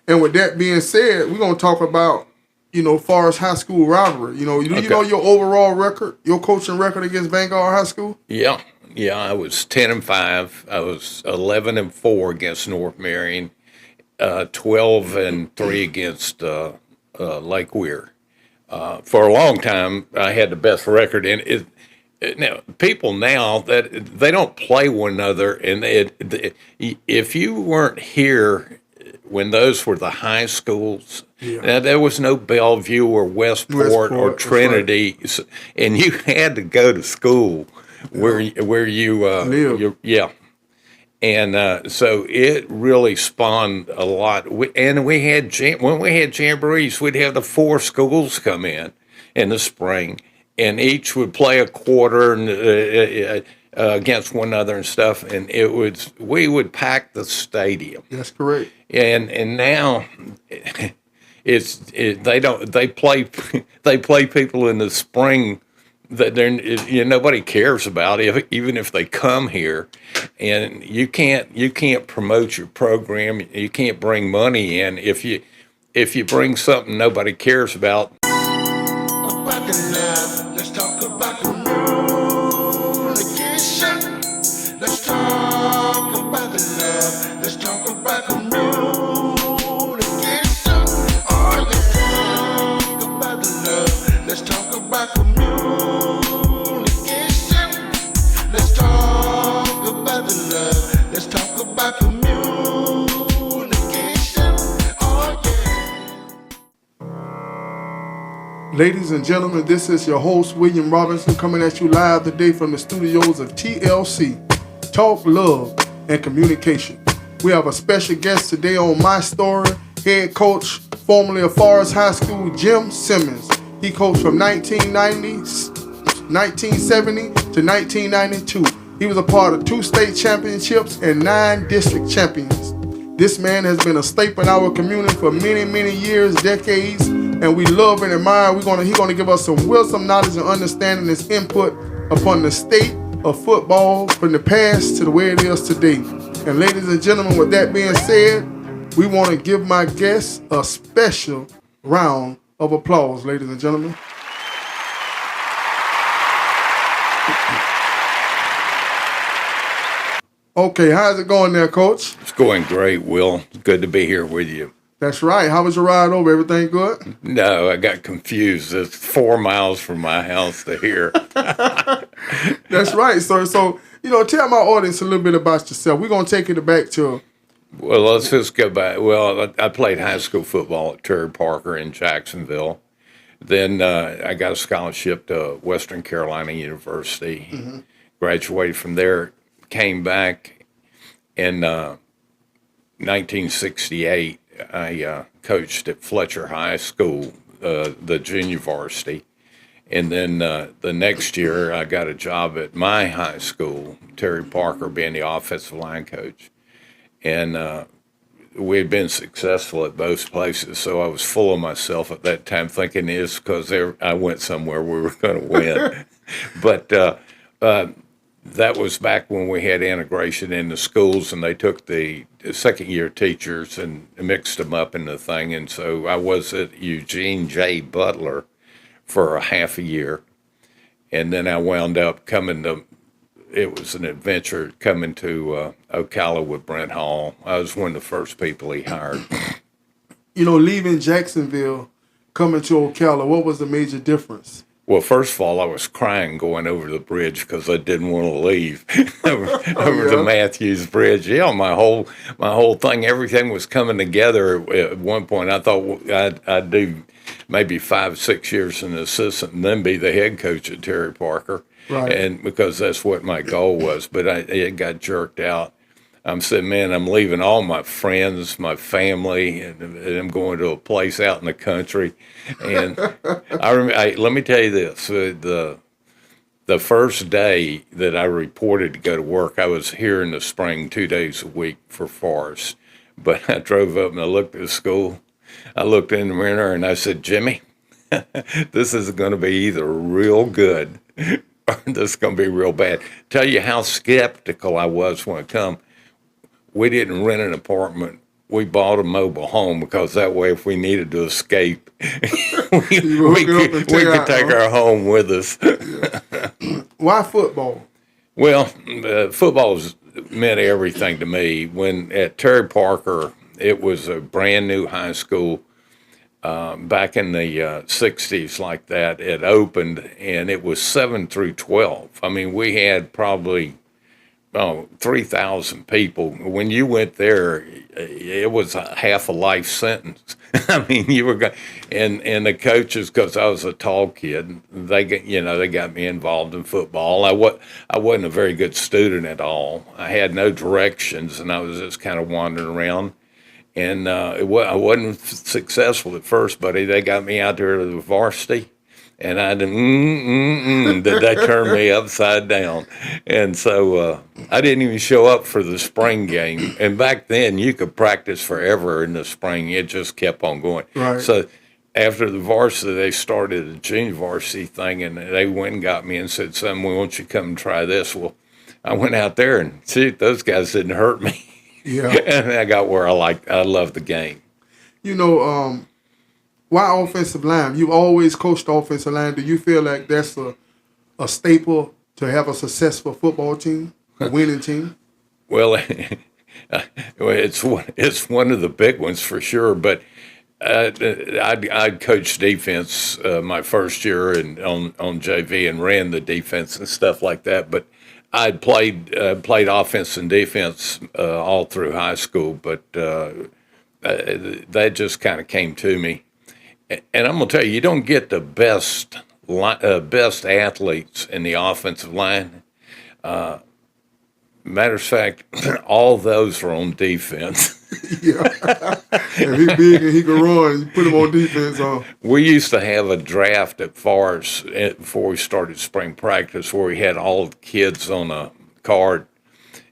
And with that being said, we're gonna talk about Forest High School rivalry. Do you know your overall record, your coaching record against Vanguard High School? Yeah, yeah. I was 10-5. I was 11-4 against North Marion. 12-3 against Lake Weir. For a long time, I had the best record. And now people now that they don't play one another, and if you weren't here when those were the high schools, now there was no Bellevue or Westport or Trinity, right. And you had to go to school where you live. Yeah. And so it really spawned a lot. And we had when we had jamborees, we'd have the 4 schools come in the spring, and each would play a quarter against one another and stuff. And we would pack the stadium. That's correct. And now they play people in the spring that nobody cares about, even if they come here, and you can't promote your program. You can't bring money in if you bring something nobody cares about. Let's talk about communication. Let's talk about the love. Let's talk about communication. Oh, let's talk about the love. Let's talk about communication. Let's talk about the love. Let's talk about communication. Oh, yeah. Ladies and gentlemen, this is your host, William Robinson, coming at you live today from the studios of TLC, Talk, Love, and Communication. We have a special guest today on My Story, head coach, formerly of Forest High School, Jim Simmons. He coached from 1970 to 1992. He was a part of 2 state championships and 9 district champions. This man has been a staple in our community for many, many years, decades, and we love and admire. He's going to give us some wisdom, knowledge, and understanding, his input upon the state of football from the past to the way it is today. And ladies and gentlemen, with that being said, we want to give my guests a special round of applause, ladies and gentlemen. Okay, how's it going there, Coach? It's going great, Will. It's good to be here with you. That's right. How was your ride over? Everything good? No, I got confused. It's 4 miles from my house to here. That's right. So tell my audience a little bit about yourself. We're going to take it back to... Well, let's just go back. Well, I played high school football at Terry Parker in Jacksonville. Then I got a scholarship to Western Carolina University. Mm-hmm. Graduated from there, came back in 1968. I coached at Fletcher High School, the junior varsity. And then the next year, I got a job at my high school, Terry Parker being the offensive line coach. And we had been successful at both places, so I was full of myself at that time, thinking it's because I went somewhere we were going to win. But that was back when we had integration in the schools, and they took the second-year teachers and mixed them up in the thing. And so I was at Eugene J. Butler for a half a year, and then I wound up coming to... It was an adventure coming to Ocala with Brent Hall. I was one of the first people he hired. Leaving Jacksonville, coming to Ocala, what was the major difference? Well, first of all, I was crying going over the bridge because I didn't want to leave over the Matthews Bridge. Yeah, my whole thing, everything was coming together. At one point, I thought I'd do maybe 5-6 years as an assistant and then be the head coach at Terry Parker. Right. And because that's what my goal was, but it got jerked out. I'm saying, man, I'm leaving all my friends, my family, and I'm going to a place out in the country. And let me tell you this: the first day that I reported to go to work, I was here in the spring 2 days a week for Forest. But I drove up and I looked at the school. I looked in the mirror and I said, Jimmy, this is going to be either real good or this is going to be real bad. Tell you how skeptical I was when I come. We didn't rent an apartment. we bought a mobile home because that way, if we needed to escape, we could take our home with us. Why football? Well, football's meant everything to me. When at Terry Parker, it was a brand new high school. Back in the 60s, like that, it opened, and it was 7 through 12. I mean, we had probably 3,000 people. When you went there, it was half a life sentence. I mean, you were going, and the coaches, because I was a tall kid, they got me involved in football. I wasn't a very good student at all. I had no directions, and I was just kind of wandering around. And I wasn't successful at first, buddy. They got me out there to the varsity, and I did they turned me upside down. And so I didn't even show up for the spring game. And back then, you could practice forever in the spring. It just kept on going. Right. So after the varsity, they started a junior varsity thing, and they went and got me and said, "Son, we want you to come and try this." Well, I went out there, and shoot, those guys didn't hurt me. Yeah. And I got where I love the game. You know, why offensive line? You've always coached offensive line. Do you feel like that's a staple to have a successful football team, a winning team? Well, it's one of the big ones for sure. But I coached defense my first year and on JV and ran the defense and stuff like that. But I'd played offense and defense all through high school, but that just kind of came to me. And I'm gonna tell you, you don't get the best athletes in the offensive line. Matter of fact, all those are on defense. Yeah. If he's big and he can run, you put him on defense. We used to have a draft at Forest before we started spring practice where we had all the kids on a card,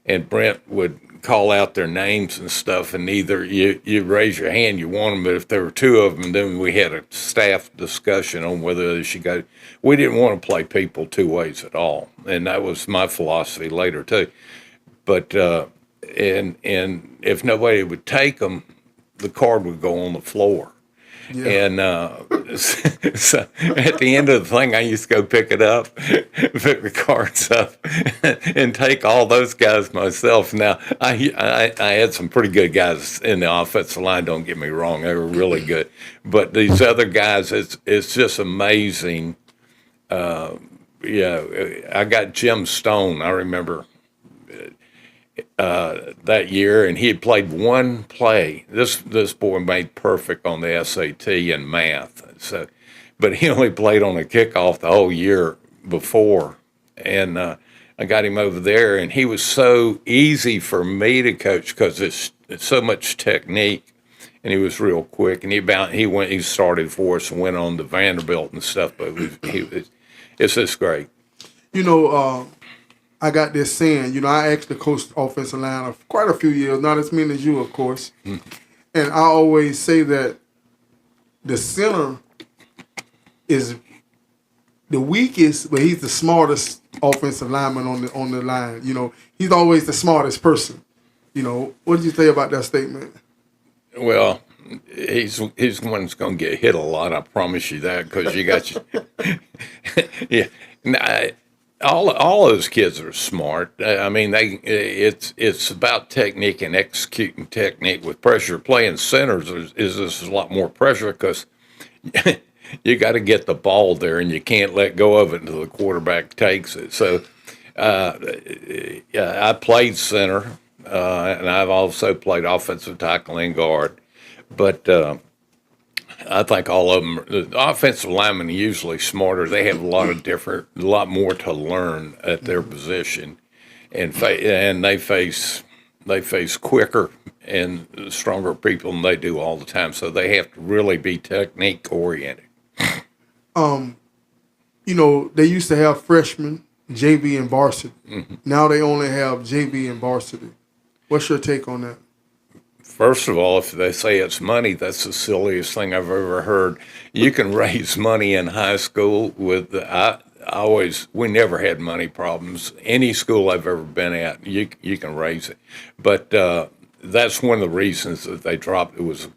and Brent would call out their names and stuff, and either you raise your hand, you want them, but if there were two of them, then we had a staff discussion on whether they should go. We didn't want to play people two ways at all, and that was my philosophy later too. But and if nobody would take them, the card would go on the floor. Yeah. And so at the end of the thing, I used to go pick it up, pick the cards up, and take all those guys myself. Now, I had some pretty good guys in the offensive line, don't get me wrong. They were really good. But these other guys, it's just amazing. I got Jim Stone, I remember, that year, and he had played one play. This boy made perfect on the SAT and math. So, but he only played on a kickoff the whole year before, and I got him over there, and he was so easy for me to coach because it's so much technique, and he was real quick. And he started for us and went on to Vanderbilt and stuff. But it's just great. You know. I got this saying, I actually coached offensive line for quite a few years, not as many as you, of course. Mm. And I always say that the center is the weakest, but he's the smartest offensive lineman on the line. He's always the smartest person. What did you say about that statement? Well, he's the one that's going to get hit a lot. I promise you that, because you got yeah. All those kids are smart. I mean, it's about technique and executing technique with pressure. Playing centers is a lot more pressure because you got to get the ball there, and you can't let go of it until the quarterback takes it. So, I played center, and I've also played offensive tackle and guard, but. I think all of them, the offensive linemen are usually smarter. They have a lot more to learn at their position, and they face quicker and stronger people than they do all the time. So they have to really be technique oriented. They used to have freshmen, JV, and varsity. Mm-hmm. Now they only have JV and varsity. What's your take on that? First of all, if they say it's money, that's the silliest thing I've ever heard. You can raise money in high school with we never had money problems. Any school I've ever been at, you can raise it. But that's one of the reasons that they dropped it was.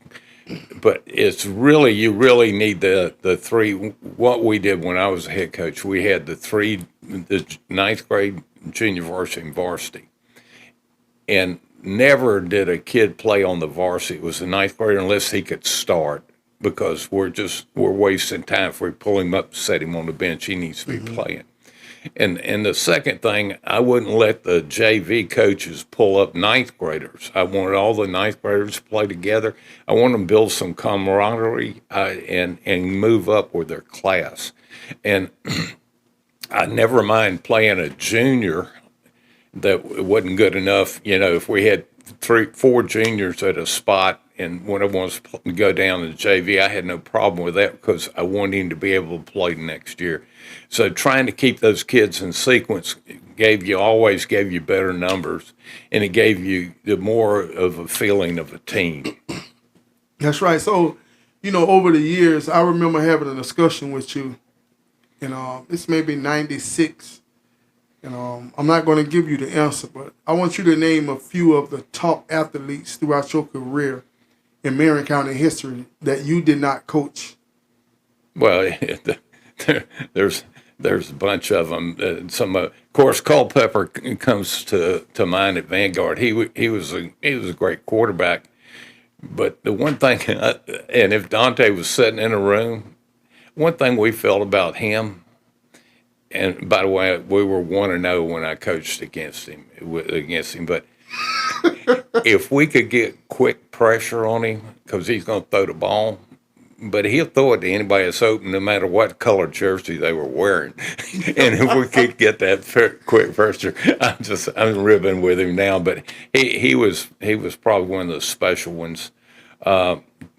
But it's really, you really need the three. What we did when I was a head coach, we had the ninth grade, junior varsity, and varsity. And never did a kid play on the varsity. It was the ninth grader unless he could start, because we're wasting time. If we pull him up, set him on the bench, he needs to be playing. And the second thing, I wouldn't let the JV coaches pull up ninth graders. I wanted all the ninth graders to play together. I wanted them to build some camaraderie and move up with their class. And I never mind playing a junior that wasn't good enough. You know, if we had 4 juniors at a spot and one of them wants to go down to the JV, I had no problem with that because I wanted him to be able to play next year. So trying to keep those kids in sequence always gave you better numbers, and it gave you the more of a feeling of a team. That's right. So, you know, over the years, I remember having a discussion with you, and it's maybe 96. And I'm not going to give you the answer, but I want you to name a few of the top athletes throughout your career in Marion County history that you did not coach. Well, there's a bunch of them. Of course, Culpepper comes to mind at Vanguard. He was a great quarterback. But the one thing, and if Dante was sitting in a room, one thing we felt about him. And by the way, we were 1-0 when I coached against him. But if we could get quick pressure on him, because he's going to throw the ball, but he'll throw it to anybody that's open, no matter what color jersey they were wearing. And if we could get that quick pressure, I'm ribbing with him now. But he was probably one of the special ones.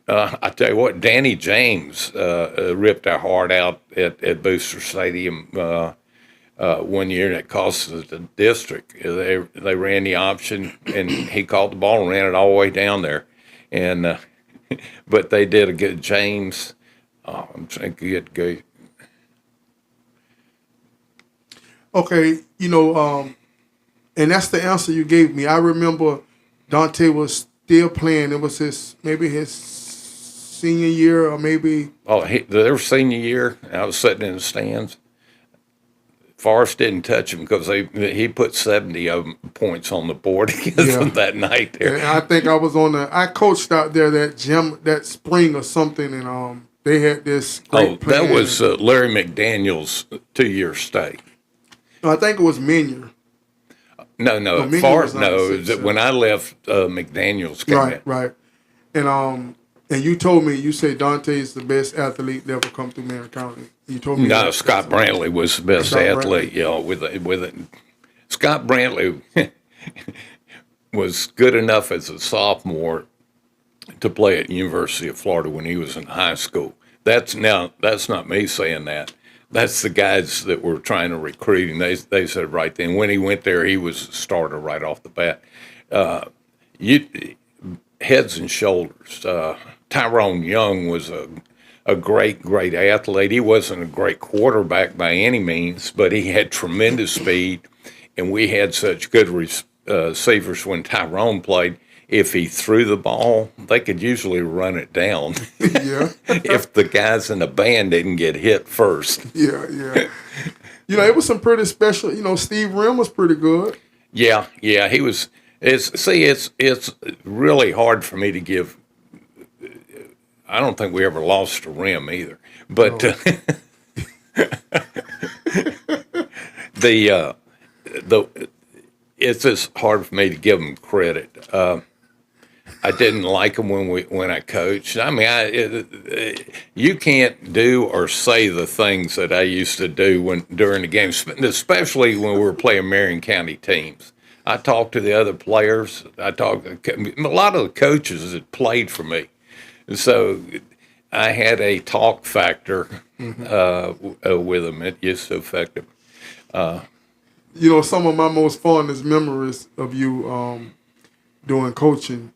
I tell you what, Danny James ripped our heart out at Booster Stadium one year, and it cost us the district. They ran the option, and he caught the ball and ran it all the way down there. And but they did a good James. I'm trying to get good. Okay, you know, and that's the answer you gave me. I remember Dante was still playing. It was his senior year, or maybe their senior year. I was sitting in the stands. Forrest didn't touch him because he put 70 points on the board against them that night there. And I think I coached out there that spring or something, and they had this great plan. That was Larry McDaniel's 2-year stay. No, I think it was Minier. No, Forrest, when I left, McDaniel's came in. Right. And you told me, you say Dante is the best athlete that ever come through Marion County. You told me. No, Scott Brantley was the best athlete. You know, with it. Scott Brantley was good enough as a sophomore to play at the University of Florida when he was in high school. That's not me saying that. That's the guys that were trying to recruit him. They said right then when he went there, he was a starter right off the bat. Heads and shoulders. Tyrone Young was a great athlete. He wasn't a great quarterback by any means, but he had tremendous speed, and we had such good receivers when Tyrone played. If he threw the ball, they could usually run it down. Yeah. If the guys in the band didn't get hit first. Yeah. You know, it was some pretty special. You know, Steve Rim was pretty good. Yeah, he was. It's really hard for me to give. I don't think we ever lost a rim either, but it's just hard for me to give them credit. I didn't like them when I coached. I mean, you can't do or say the things that I used to do during the games, especially when we were playing Marion County teams. I talked to the other players. A lot of the coaches that played for me. So I had a talk factor with them. It used to affect them. You know, some of my most fondest memories of you doing coaching,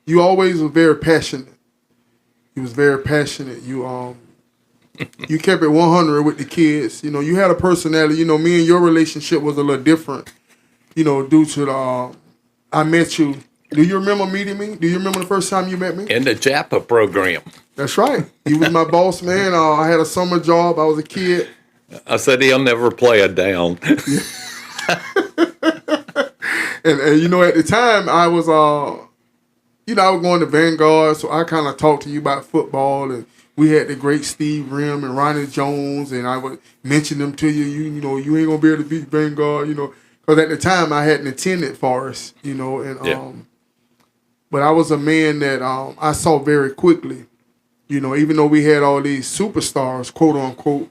you always were very passionate. You was very passionate. You you kept it 100 with the kids. You know, you had a personality. You know, me and your relationship was a little different. You know, due to I met you Do you remember meeting me? Do you remember the first time you met me? In the JAPA program. That's right. He was my boss, man. I had a summer job. I was a kid. I said he'll never play a down. And you know, at the time, I was, you know, I was going to Vanguard, so I kind of talked to you about football, and we had the great Steve Rim and Ronnie Jones, and I would mention them to you. You know, you ain't gonna be able to beat Vanguard, you know, because at the time I hadn't attended Forest, you know, and but I was a man that I saw very quickly, you know, even though we had all these superstars, quote unquote,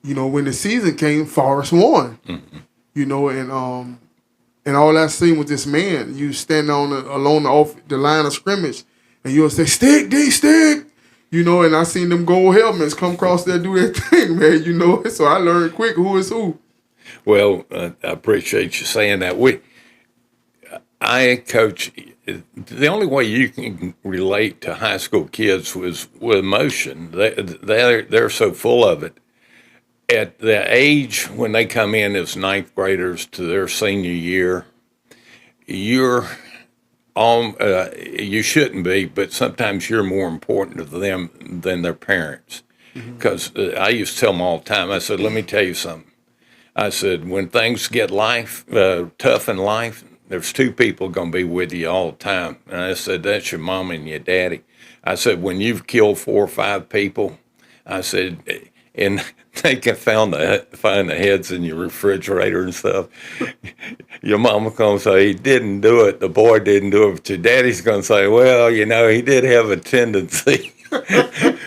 you know, when the season came, Forest won, you know, and all I seen was this man. You standing along the line of scrimmage, and you'll say, "Stick, D, stick," you know. And I seen them gold helmets come across there, do their thing, man. You know. So I learned quick who is who. Well, I appreciate you saying that. I coach. The only way you can relate to high school kids was with emotion. They're so full of it. At the age when they come in as ninth graders to their senior year, you're on. You shouldn't be, but sometimes you're more important to them than their parents. Because I used to tell them all the time. I said, "Let me tell you something." I said, "When things get tough in life, there's two people going to be with you all the time." And I said, "That's your mom and your daddy." I said, "When you've killed 4 or 5 people," I said, and they can find the heads in your refrigerator and stuff. Your mama gonna say he didn't do it, the boy didn't do it, but your daddy's gonna say, "Well, you know, he did have a tendency."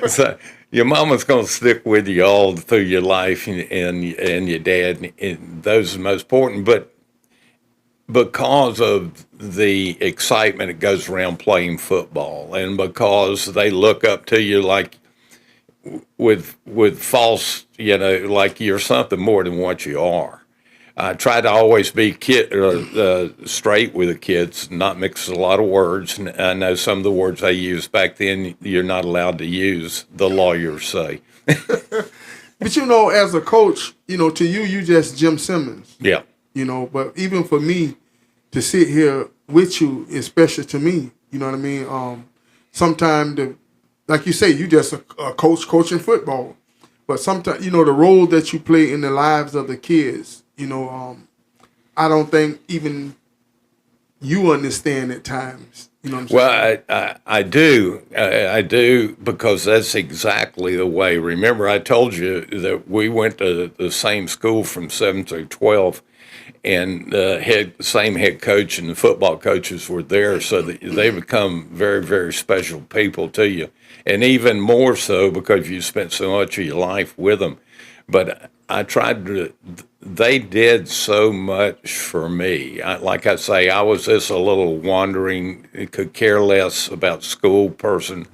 So your mama's gonna stick with you all through your life, and your dad, and those are the most important. But because of the excitement that goes around playing football, and because they look up to you like with false, you know, like you're something more than what you are. I try to always be straight with the kids, not mix a lot of words. And I know some of the words they used back then you're not allowed to use, the lawyers say. But you know, as a coach, you know, to you just Jim Simmons. Yeah. You know, but even for me to sit here with you is special to me. You know what I mean? Sometimes like you say, you just a coach coaching football. But sometimes, you know, the role that you play in the lives of the kids, you know, I don't think even you understand at times. You know what I'm saying? Well, I do. I do, because that's exactly the way. Remember, I told you that we went to the same school from 7 through 12, and the same head coach and the football coaches were there, so that they become very, very special people to you. And even more so because you spent so much of your life with them. But I tried to, they did so much for me. Like I say, I was just a little wandering, could care less about school person,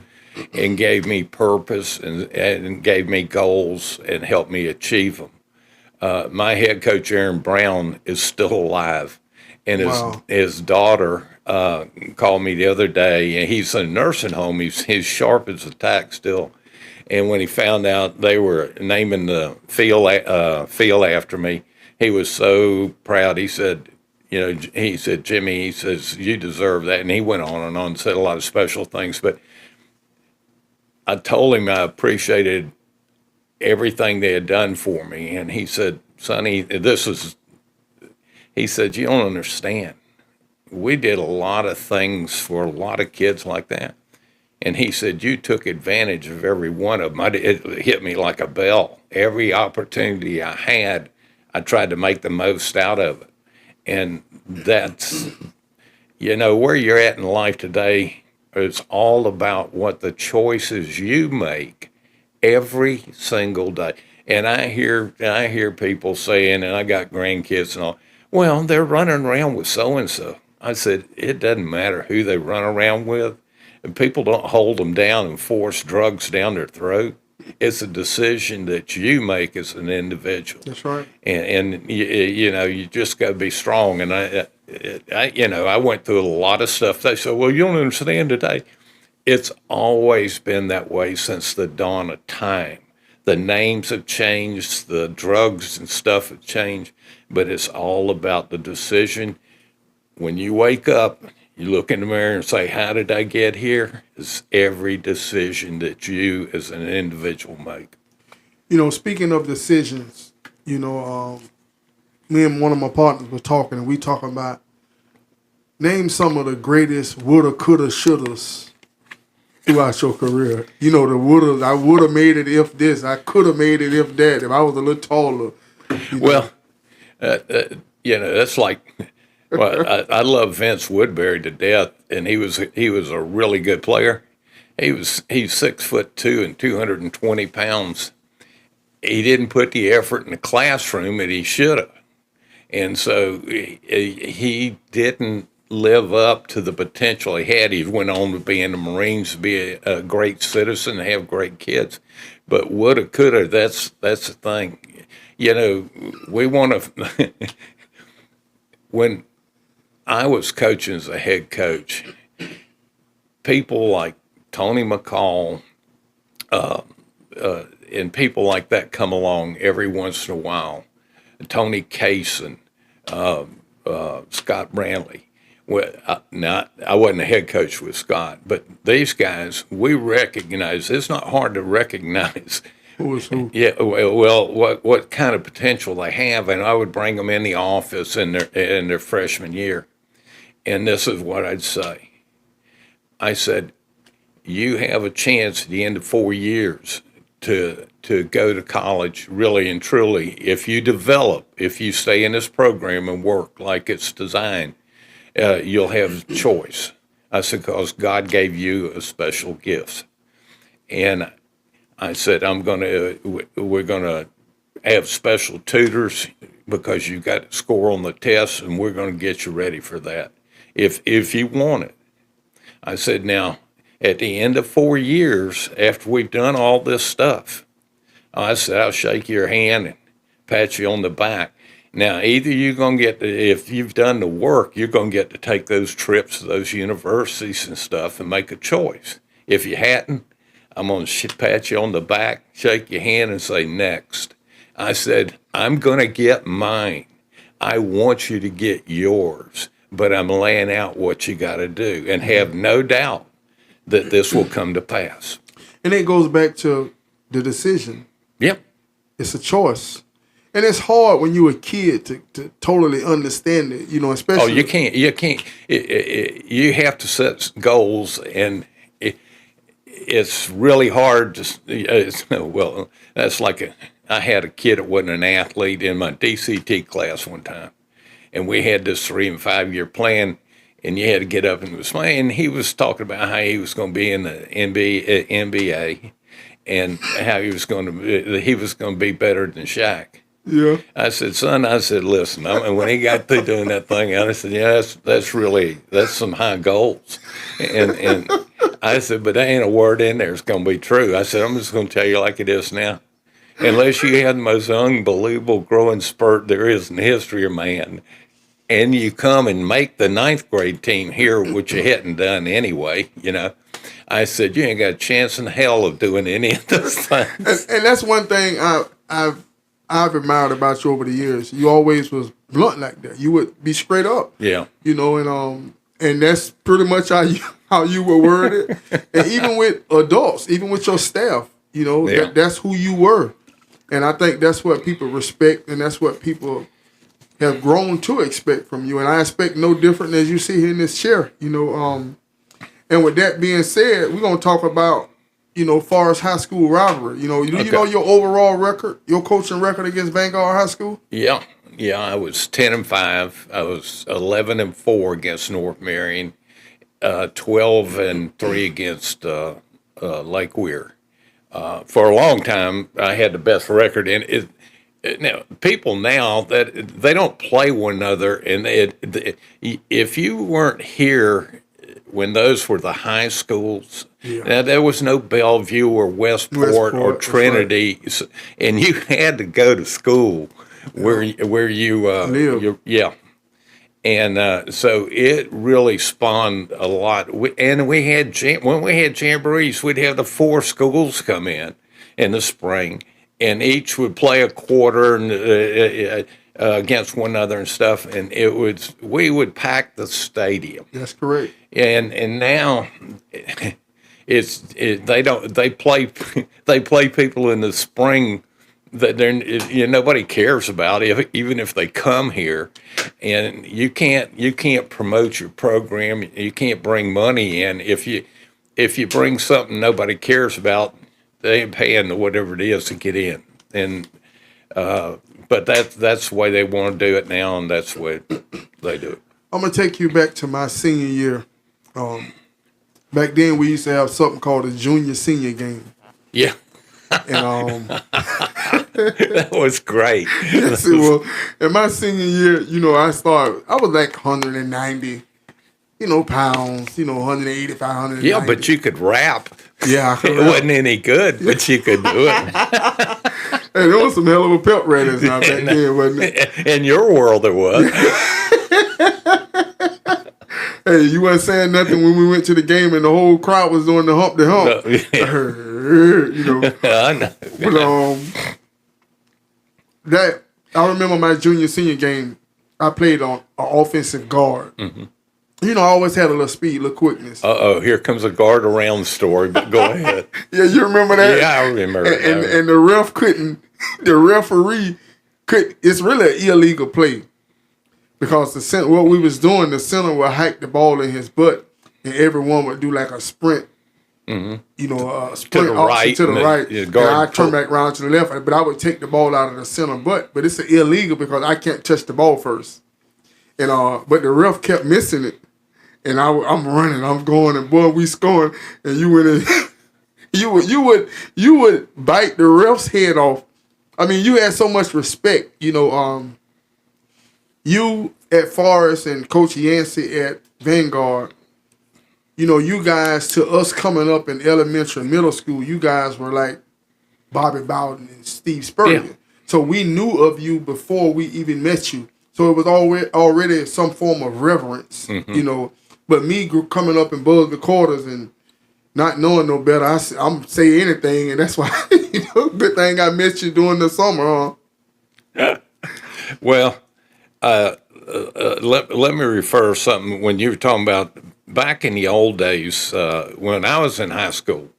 and gave me purpose and gave me goals and helped me achieve them. My head coach, Aaron Brown, is still alive. And his daughter called me the other day, and he's in a nursing home. He's sharp as a tack still. And when he found out they were naming the field after me, he was so proud. He said, you know, he said, "Jimmy," he says, "you deserve that." And he went on and said a lot of special things. But I told him I appreciated everything they had done for me. And he said, "Sonny, he said, you don't understand. We did a lot of things for a lot of kids like that." And he said, "You took advantage of every one of them." It hit me like a bell. Every opportunity I had, I tried to make the most out of it. And that's, you know, where you're at in life today, it's all about what the choices you make every single day. And I hear people saying, and I got grandkids and all, "Well, they're running around with so-and-so." I said, it doesn't matter who they run around with. People don't hold them down and force drugs down their throat. It's a decision that you make as an individual. That's right. And you know, you just got to be strong. And I went through a lot of stuff. They said, "Well, you don't understand today." It's always been that way since the dawn of time. The names have changed, the drugs and stuff have changed, but it's all about the decision. When you wake up, You look in the mirror and say, how did I get here? It's every decision that you as an individual make. Speaking of decisions, me and one of my partners were talking, and we talking about name some of the greatest woulda, coulda, shouldas throughout your career. The woulda, I would have made it if this, I could have made it if that, if I was a little taller. Well, that's like, I love Vince Woodbury to death, and he was a really good player. He's 6'2" and 220 pounds. He didn't put the effort in the classroom that he should have. And so he didn't live up to the potential he had. He went on to be in the Marines, to be a great citizen, have great kids. But woulda, coulda, that's the thing. We want to, when I was coaching as a head coach, people like Tony McCall, and people like that come along every once in a while. Tony Cason, Scott Brantley. Well, now, I wasn't a head coach with Scott, but these guys, we recognize, it's not hard to recognize. Who is who? Yeah, well, what kind of potential they have, and I would bring them in the office in their freshman year, and this is what I'd say. I said, you have a chance at the end of 4 years to go to college, really and truly. If you stay in this program and work like it's designed, you'll have choice. I said, because God gave you a special gift. And I said, we're gonna have special tutors because you got to score on the tests, and we're gonna get you ready for that if you want it. I said, now, at the end of 4 years, after we've done all this stuff, I said, I'll shake your hand and pat you on the back. Now, either you're going to if you've done the work, you're going to get to take those trips to those universities and stuff and make a choice. If you hadn't, I'm going to pat you on the back, shake your hand, and say, next. I said, I'm going to get mine. I want you to get yours, but I'm laying out what you got to do, and have no doubt that this will come to pass. And it goes back to the decision. Yep. It's a choice. And it's hard when you're a kid to totally understand it, especially. Oh, you can't. You have to set goals, and it's really hard to, that's like I had a kid that wasn't an athlete in my DCT class one time, and we had this 3 and 5 year plan. And you had to get up and was playing. And he was talking about how he was going to be in the NBA and how he was going to be better than Shaq. Yeah. I said, son, listen. And when he got through doing that thing, I said, yeah, that's some high goals. And I said, but there ain't a word in there that's going to be true. I said, I'm just going to tell you like it is now. Unless you had the most unbelievable growing spurt there is in the history of man, and you come and make the 9th grade team here, which you hadn't done anyway, I said, you ain't got a chance in hell of doing any of those things. And that's one thing I've admired about you over the years. You always was blunt like that. You would be straight up. Yeah. And that's pretty much how you were worded. And even with adults, even with your staff, that's who you were. And I think that's what people respect, and that's what people have grown to expect from you, and I expect no different as you sit here in this chair, And with that being said, we're gonna talk about, Forest High School rivalry. You know your overall record, your coaching record against Vanguard High School. Yeah. I was 10-5. I was 11-4 against North Marion, 12-3 against Lake Weir. For a long time, I had the best record in it. Now, people now that they don't play one another, and if you weren't here when those were the high schools, now there was no Bellevue or Westport or Trinity, right. And you had to go to school where you live. And so it really spawned a lot. And when we had jamborees, we'd have the 4 schools come in the spring. And each would play a quarter, and against one another and stuff, and we would pack the stadium. That's correct. And now they play people in the spring that nobody cares about, even if they come here, and you can't promote your program. You can't bring money in if you bring something nobody cares about. They ain't paying whatever it is to get in, and but that's the way they want to do it now, and that's the way they do it. I'm gonna take you back to my senior year. Back then, we used to have something called a junior senior game. Yeah. And that was great. Yes, it was. In my senior year, I was like 190, pounds, 185, 190. Yeah, but you could rap. Yeah, I could it rap. wasn't any good, but you could do it. Hey, there was some hell of a pep rallies now back then, wasn't it? In your world, there was. Hey, you wasn't saying nothing when we went to the game and the whole crowd was doing the hump. No, yeah. I know. But I remember my junior senior game. I played on an offensive guard. Mm-hmm. I always had a little speed, a little quickness. Here comes a guard around story, but go ahead. Yeah, you remember that? Yeah, I remember that. And the referee couldn't, it's really an illegal play. Because what we was doing, the center would hike the ball in his butt, and everyone would do like a sprint. Mm-hmm. A sprint to the right. To the right. And I'd turn back around to the left, but I would take the ball out of the center butt. But it's illegal because I can't touch the ball first. And but the ref kept missing it. And I'm running, I'm going, and boy, we scoring. And you went in, you would bite the ref's head off. I mean, you had so much respect, you at Forest and Coach Yancey at Vanguard, you guys, to us coming up in elementary and middle school, you guys were like Bobby Bowden and Steve Spurrier. Yeah. So we knew of you before we even met you. So it was already some form of reverence, But me coming up in Buzzard Quarters and not knowing no better, I'm say anything, and that's why, good thing I met you during the summer, huh? Well, let me refer something when you were talking about back in the old days when I was in high school.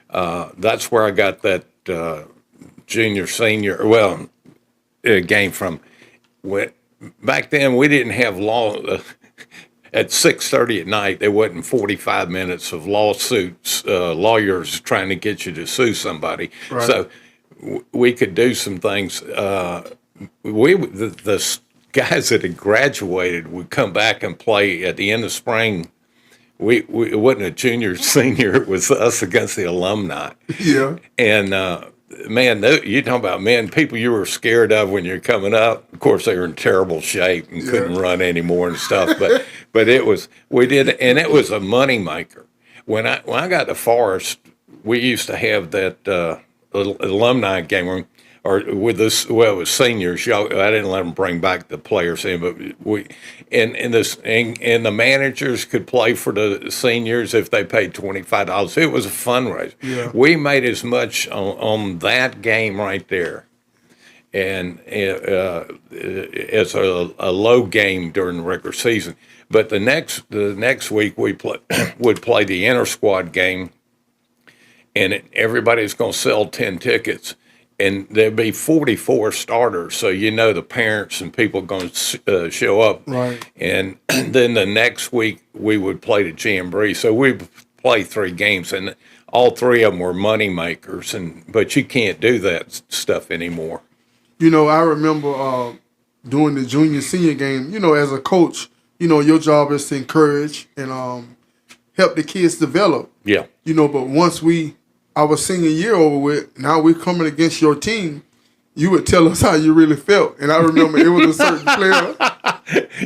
That's where I got that junior senior game from. Back then we didn't have law. At 6:30 at night, there wasn't 45 minutes of lawsuits, lawyers trying to get you to sue somebody. Right. So we could do some things. The guys that had graduated would come back and play at the end of spring. It wasn't a junior, senior. It was us against the alumni. Yeah. And man, you talking about people you were scared of when you're coming up. Of course, they were in terrible shape and couldn't run anymore and stuff. But it was it was a money maker. When I got to Forest, we used to have that alumni game room. Or with this, it was seniors. I didn't let them bring back the players in, but and the managers could play for the seniors if they paid $25. It was a fundraiser. Yeah. We made as much on that game right there, and as a low game during the regular season. But the next week we would play the inter squad game, and everybody's going to sell 10 tickets. And there'd be 44 starters, so the parents and people going to show up. Right. And then the next week we would play the Jamboree. So we'd play 3 games, and all 3 of them were money makers. But you can't do that stuff anymore. I remember doing the junior senior game. As a coach, your job is to encourage and help the kids develop. Yeah. But once our senior year over with, now we're coming against your team, you would tell us how you really felt. And I remember it was a certain player.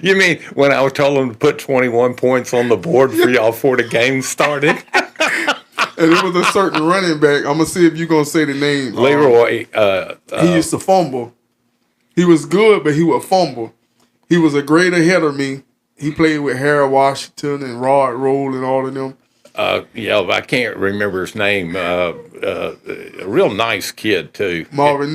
You mean when I was told them to put 21 points on the board for y'all before the game started? And it was a certain running back. I'm going to see if you're going to say the name. Leroy. He used to fumble. He was good, but he would fumble. He was a grade ahead of me. He played with Harry Washington and Rod Roll and all of them. Yeah, I can't remember his name. A real nice kid too. Marvin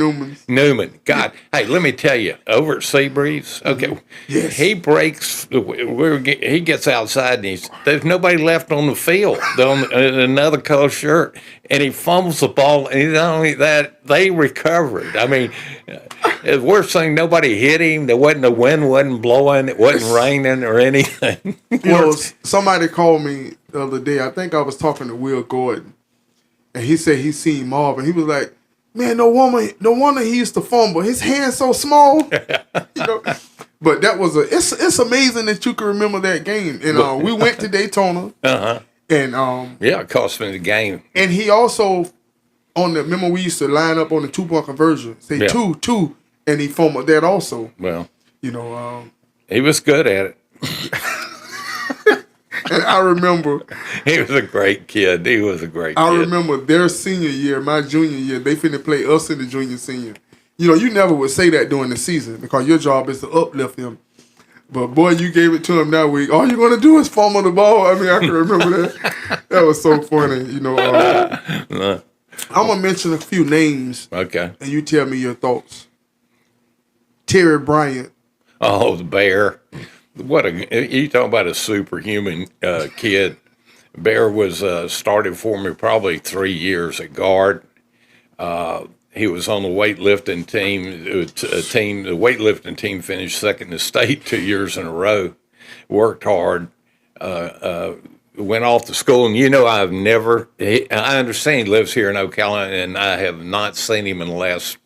Newman. God, hey, let me tell you, over at Seabreeze, okay, Yes. he breaks. He gets outside and there's nobody left on the field. They're on another color shirt, and he fumbles the ball. And not only that, they recovered. I mean, the worst thing, nobody hit him. The wind wasn't blowing. It wasn't raining or anything. Somebody called me the other day. I think I was talking to Will Gordon, and he said he seen Marvin. He was like, "Man, no wonder he used to fumble. His hand's so small." But that was it's amazing that you can remember that game. And we went to Daytona. And it cost me the game. And he also remember we used to line up on the 2-point conversion, say 2, and he fumbled that also. Well, he was good at it. And I remember he was a great kid. I remember their senior year, my junior year, they finna play us in the junior senior. You never would say that during the season because your job is to uplift them. But boy, you gave it to him that week. All you're gonna do is fumble the ball. I mean, I can remember that. That was so funny. I'm gonna mention a few names. Okay. And you tell me your thoughts. Terry Bryant. Oh, the Bear. You talking about a superhuman kid. Bear was started for me probably 3 years at guard. He was on the weightlifting team. The weightlifting team finished second in the state 2 years in a row. Worked hard. Went off to school, and I understand he lives here in Ocala, and I have not seen him in the last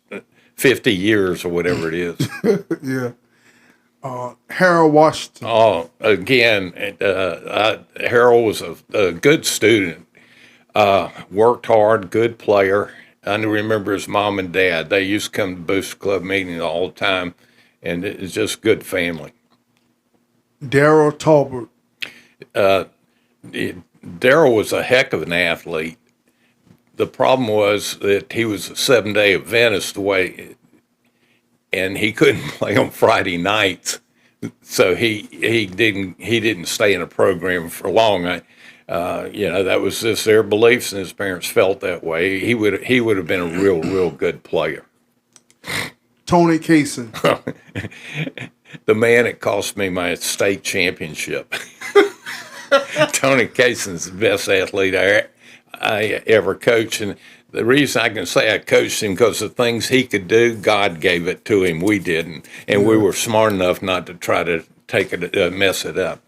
50 years or whatever it is. Yeah. Harold Washington. Oh, again, Harold was a good student. Worked hard, good player. I remember his mom and dad. They used to come to Booster Club meetings all the time, and it's just good family. Darryl Talbert. Darryl was a heck of an athlete. The problem was that he was a 7-day Adventist and he couldn't play on Friday nights, so he didn't stay in a program for long. That was just their beliefs, and his parents felt that way. He would have been a real good player. Tony Kaysen. The man that cost me my state championship. Tony Kaysen's the best athlete I ever coached, and the reason I can say I coached him because the things he could do, God gave it to him. We didn't, and we were smart enough not to try to take it, mess it up.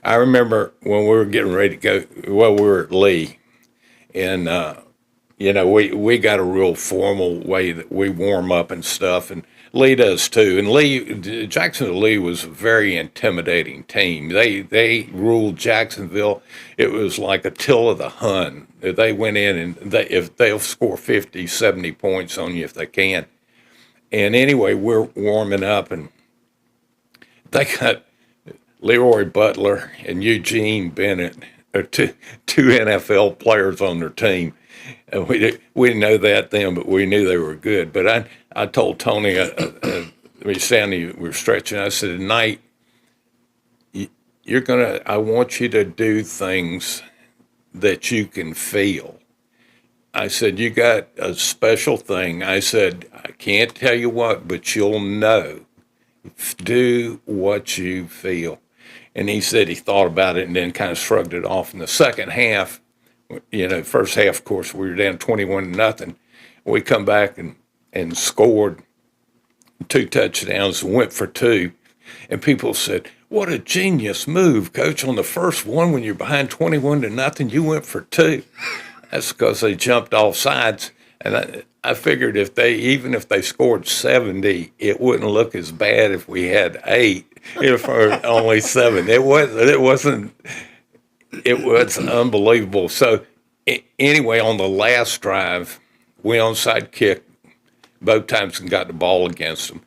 I remember when we were getting ready to go. Well, we were at Lee, and we got a real formal way that we warm up and stuff, and Lee does too. And Jacksonville Lee was a very intimidating team. They ruled Jacksonville. It was like Attila the Hun. They went in and if they'll score 50, 70 points on you if they can. And anyway, we're warming up, and they got Leroy Butler and Eugene Bennett, two NFL players on their team. We didn't know that then, but we knew they were good. But I told Tony, we were stretching. I said, tonight, I want you to do things that you can feel. I said, you got a special thing. I said, I can't tell you what, but you'll know. Do what you feel. And he said he thought about it and then kind of shrugged it off. In the second half, first half, of course, we were down 21-0. We come back and scored 2 touchdowns and went for 2. And people said, what a genius move, Coach. On the first one, when you're behind 21-0, you went for 2. That's because they jumped off sides. And I figured even if they scored 70, it wouldn't look as bad if we had 8, if only 7. It was unbelievable. So anyway, on the last drive, we onside kick both times and got the ball against them.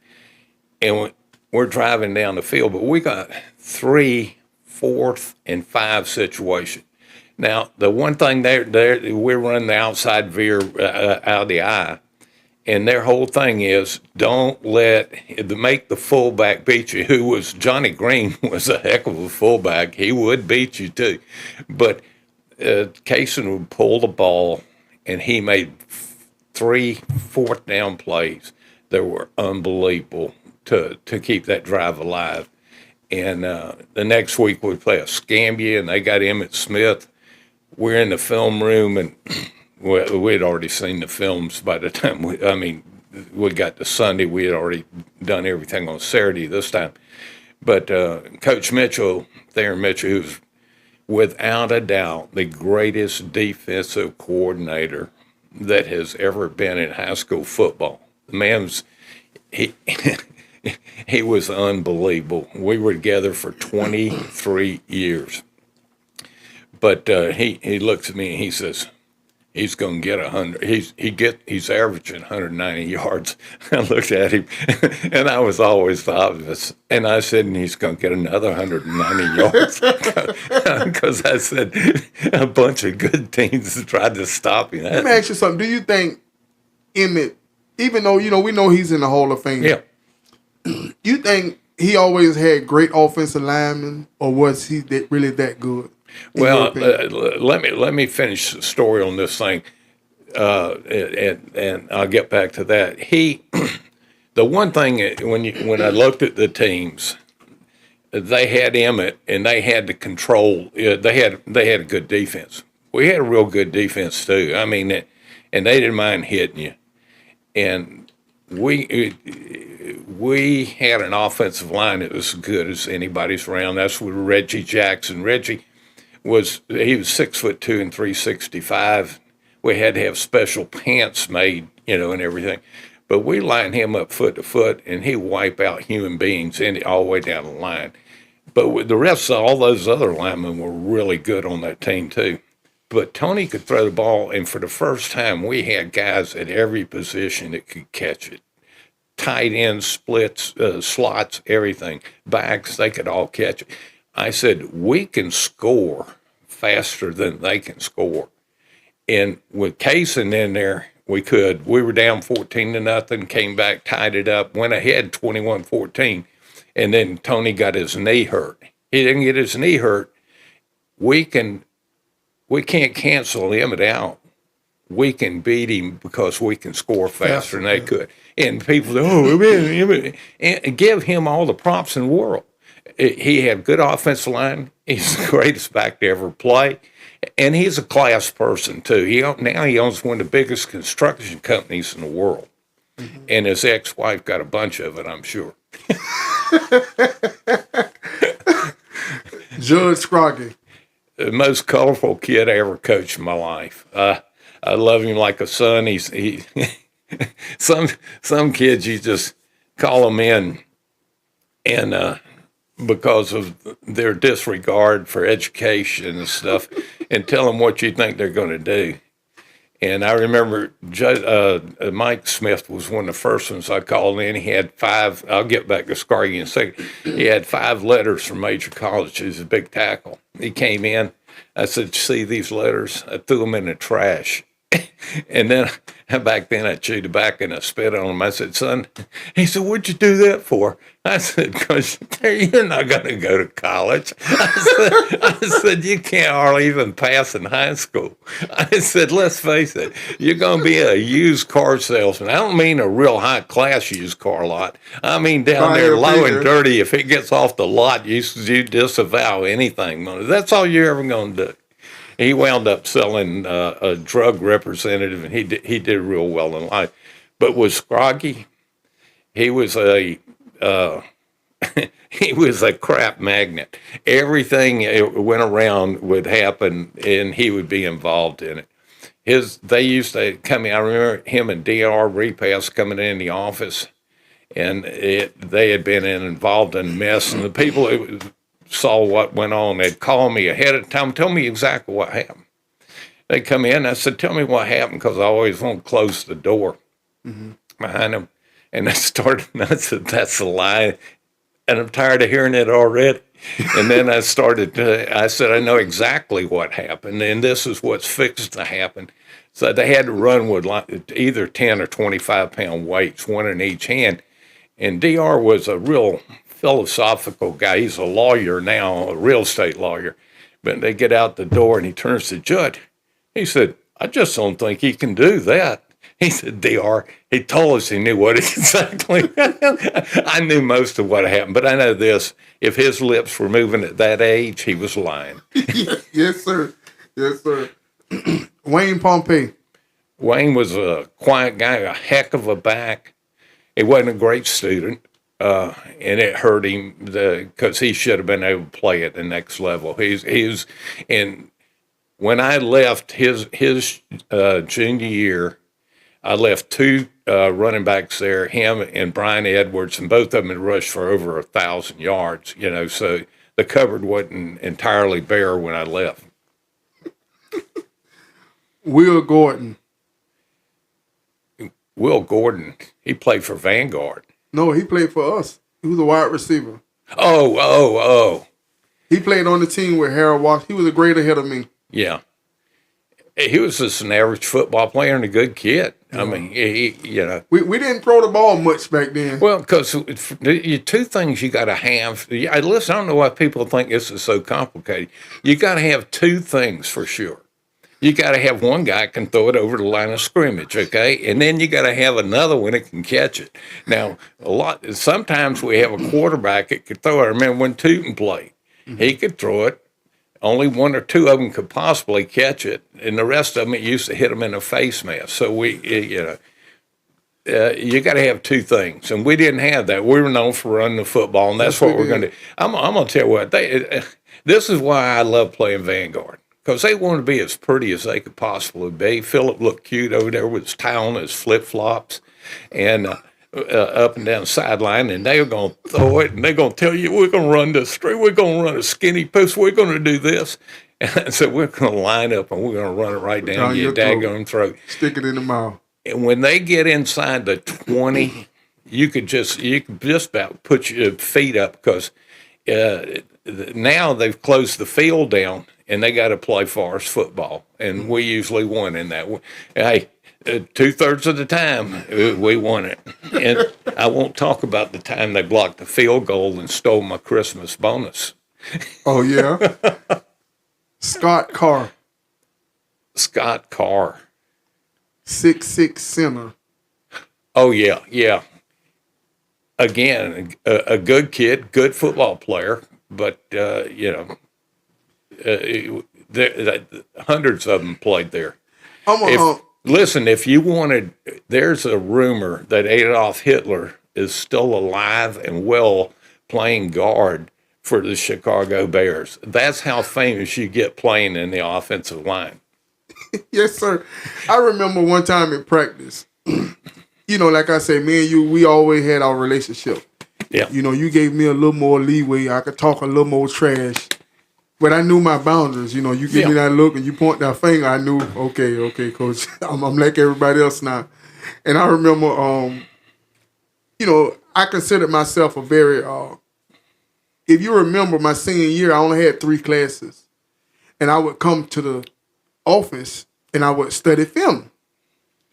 And we're driving down the field, but we got 3, 4th, and 5 situations. Now, the one thing we're running the outside veer out of the eye, and their whole thing is don't make the fullback beat you. Johnny Green was a heck of a fullback. He would beat you too. But Kaysen would pull the ball, and he made 3 fourth down plays that were unbelievable to keep that drive alive. And the next week we play a Scambia, and they got Emmitt Smith. We're in the film room, and we'd already seen the films by the time we got to Sunday. We had already done everything on Saturday this time. But Coach Mitchell, Theron Mitchell, who's without a doubt the greatest defensive coordinator that has ever been in high school football. The man's, he was unbelievable. We were together for 23 years. But he looks at me and he says, he's going to get 100. He's averaging 190 yards. I looked at him, and I was always the obvious. And I said, and he's going to get another 190 yards. Because I said, a bunch of good teams tried to stop him. Let me ask you something. Do you think Emmitt, even though, we know he's in the Hall of Fame, yeah, you think he always had great offensive linemen, or was he really that good? Well, let me finish the story on this thing, and I'll get back to that. The one thing when I looked at the teams, they had Emmitt, and they had to control. They had a good defense. We had a real good defense too. I mean, and they didn't mind hitting you, and we had an offensive line that was as good as anybody's around. That's with Reggie Jackson. Reggie was 6'2" and 365. We had to have special pants made, and everything. But we lined him up foot to foot, and he wiped out human beings all the way down the line. But with the rest of all those other linemen were really good on that team too. But Tony could throw the ball, and for the first time, we had guys at every position that could catch it. Tight ends, splits, slots, everything. Backs, they could all catch it. I said, we can score faster than they can score. And with Kaysen in there, we could. We were down 14-0, came back, tied it up, went ahead 21-14, and then Tony got his knee hurt. He didn't get his knee hurt. We can't cancel him out. We can beat him because we can score faster than they could. And people say, and give him all the props in the world. He had good offensive line. He's the greatest back to ever play. And he's a class person, too. Now he owns one of the biggest construction companies in the world. Mm-hmm. And his ex-wife got a bunch of it, I'm sure. Judge Scroggy. The most colorful kid I ever coached in my life. I love him like a son. Some kids, you just call them in, and because of their disregard for education and stuff, and tell them what you think they're going to do. And I remember Mike Smith was one of the first ones I called in. He had 5, I'll get back to Scargy in a second. He had 5 letters from major colleges, a big tackle. He came in. I said, see these letters? I threw them in the trash. And then back then I chewed tobacco and I spit on him. I said, son, he said, what'd you do that for? I said, because you're not going to go to college. I said, you can't hardly even pass in high school. I said, let's face it, you're going to be a used car salesman. I don't mean a real high class used car lot. I mean down there low and dirty. If it gets off the lot, you disavow anything. That's all you're ever going to do. He wound up selling a drug representative, and he did real well in life. But with Scroggy, he was a crap magnet. Everything that went around would happen, and he would be involved in it. They used to come in. I remember him and Dr. Repass coming in the office, and they had been involved in mess, and the people who saw what went on, they'd call me ahead of time, tell me exactly what happened. They'd come in, I said, tell me what happened, because I always want to close the door behind them. And I said, that's a lie, and I'm tired of hearing it already. And then I said, I know exactly what happened, and this is what's fixed to happen. So they had to run with either 10 or 25-pound weights, one in each hand. And DR was a real philosophical guy. He's a lawyer now, a real estate lawyer. But they get out the door, and he turns to Judd. He said, I just don't think he can do that. He said, DR, he told us he knew what exactly. I knew most of what happened, but I know this. If his lips were moving at that age, he was lying. Yes, sir. Yes, sir. Wayne Pompey. Wayne was a quiet guy, a heck of a back. He wasn't a great student, and it hurt him because he should have been able to play at the next level. He was, and when I left his junior year, I left two running backs there, him and Brian Edwards, and both of them had rushed for over 1,000 yards. So the cupboard wasn't entirely bare when I left. Will Gordon. Will Gordon, he played for Vanguard. No, he played for us. He was a wide receiver. Oh. He played on the team with Harold Walsh. He was a grade ahead of me. Yeah. He was just an average football player and a good kid. I mean, we didn't throw the ball much back then. Well, because two things you got to have. Listen, I don't know why people think this is so complicated. You got to have two things for sure. You got to have one guy can throw it over the line of scrimmage, okay? And then you got to have another one that can catch it. Now, sometimes we have a quarterback that could throw it. I remember when Tootin played. Mm-hmm. He could throw it. Only one or two of them could possibly catch it, and the rest of them, it used to hit them in the face mask. So you got to have two things, and we didn't have that. We were known for running the football, and that's what we're going to do. I'm going to tell you what, this is why I love playing Vanguard, because they want to be as pretty as they could possibly be. Philip looked cute over there with his towel and his flip-flops, and up and down the sideline, and they're going to throw it, and they're going to tell you, we're going to run this straight, we're going to run a skinny post, we're going to do this. And so we're going to line up, and we're going to run it right down your daggone throat. Stick it in the mouth. And when they get inside the 20, you could just about put your feet up, because now they've closed the field down, and they got to play forest football, and we usually won in that. Hey, 2/3 of the time, we won it. And I won't talk about the time they blocked the field goal and stole my Christmas bonus. Oh, yeah? Scott Carr. 6'6" center. Oh, yeah. Again, a good kid, good football player, but, hundreds of them played there. Listen, if you wanted, there's a rumor that Adolf Hitler is still alive and well playing guard for the Chicago Bears. That's how famous you get playing in the offensive line. Yes, sir. I remember one time in practice, like I say, me and you, we always had our relationship. Yeah. You gave me a little more leeway. I could talk a little more trash. But I knew my boundaries. You give me that look and you point that finger. I knew, okay, coach. I'm like everybody else now. And I remember, I considered myself a very, if you remember my senior year, I only had 3 classes. And I would come to the office and I would study film,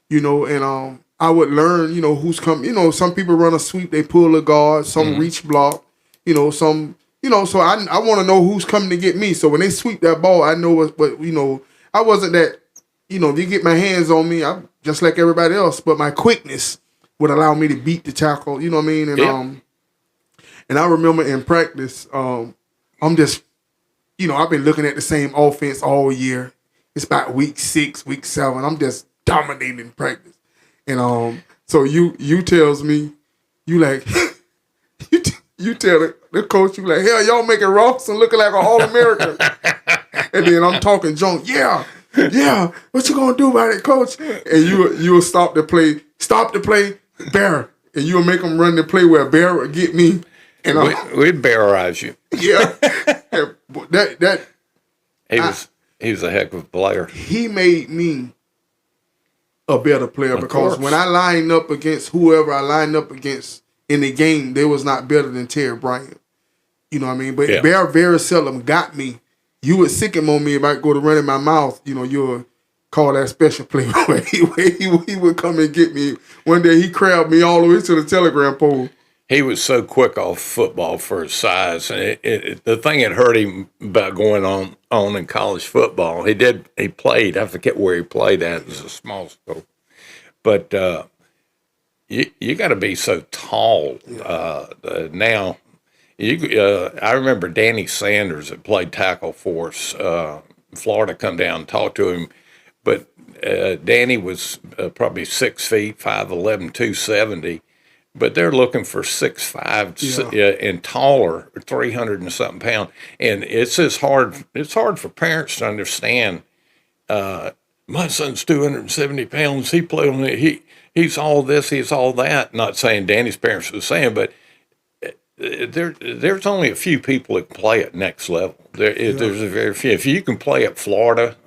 and I would learn, who's coming. Some people run a sweep, they pull a guard, some reach block, some... so I want to know who's coming to get me. So when they sweep that ball, I know what I wasn't that, if you get my hands on me, I'm just like everybody else, but my quickness would allow me to beat the tackle, you know what I mean? And and I remember in practice, I'm just, I've been looking at the same offense all year. It's about week 6, week 7. I'm just dominating practice. And so you tells me, you like, you tell the coach, you like, hell, y'all making Rawson looking like an All-American. And then I'm talking junk. Yeah, what you gonna do about it, coach? And you will stop the play, Bear. And you'll make them run the play where Bear would get me. And we'd bearize you. Yeah. He was a heck of a player. He made me a better player Of because course. when I lined up against whoever I lined up against in the game, they was not better than Terry Bryant. You know what I mean? But Yeah. Bear very seldom got me. You would sick him on me if I go to run in my mouth. You would call that special play where he would come and get me. One day he crabbed me all the way to the telegram pole. he was so quick off football for his size, and the thing that hurt him about going on in college football, he played. I forget where he played at. It was a small school, but you got to be so tall now. I remember Danny Sanders that played tackle for us. Florida come down and talked to him, but Danny was probably 6 feet, 5'11", 270. But they're looking for 6'5" and taller, 300 and something pounds. And it's hard. It's hard for parents to understand. My son's 270 pounds. He played on it. He's all this. He's all that. Not saying Danny's parents were saying, but there's only a few people that can play at next level. There's a very few. If you can play at Florida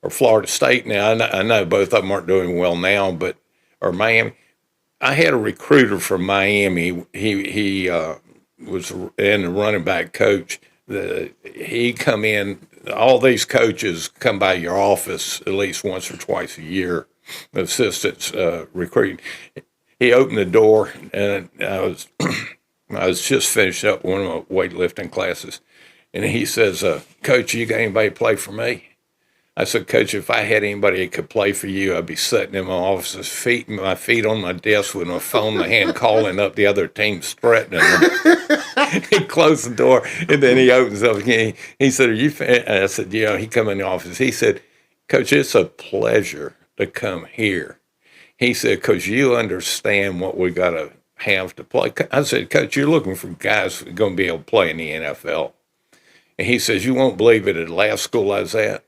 or Florida State now, I know both of them aren't doing well now, or Miami. I had a recruiter from Miami. He was in the running back coach. He come in. All these coaches come by your office at least once or twice a year. Assistants recruiting. He opened the door, and I was just finished up one of my weightlifting classes, and he says, "Coach, you got anybody to play for me?" I said, "Coach, if I had anybody that could play for you, I'd be sitting in my office, my feet on my desk with my phone in my hand, calling up the other teams, threatening them." He closed the door, and then he opens up again. He said, "Are you?" I said, "Yeah." He come in the office. He said, "Coach, it's a pleasure to come here." He said, "Because you understand what we got to have to play." I said, "Coach, you're looking for guys who are going to be able to play in the NFL." And he says, "You won't believe it, at the last school I was at,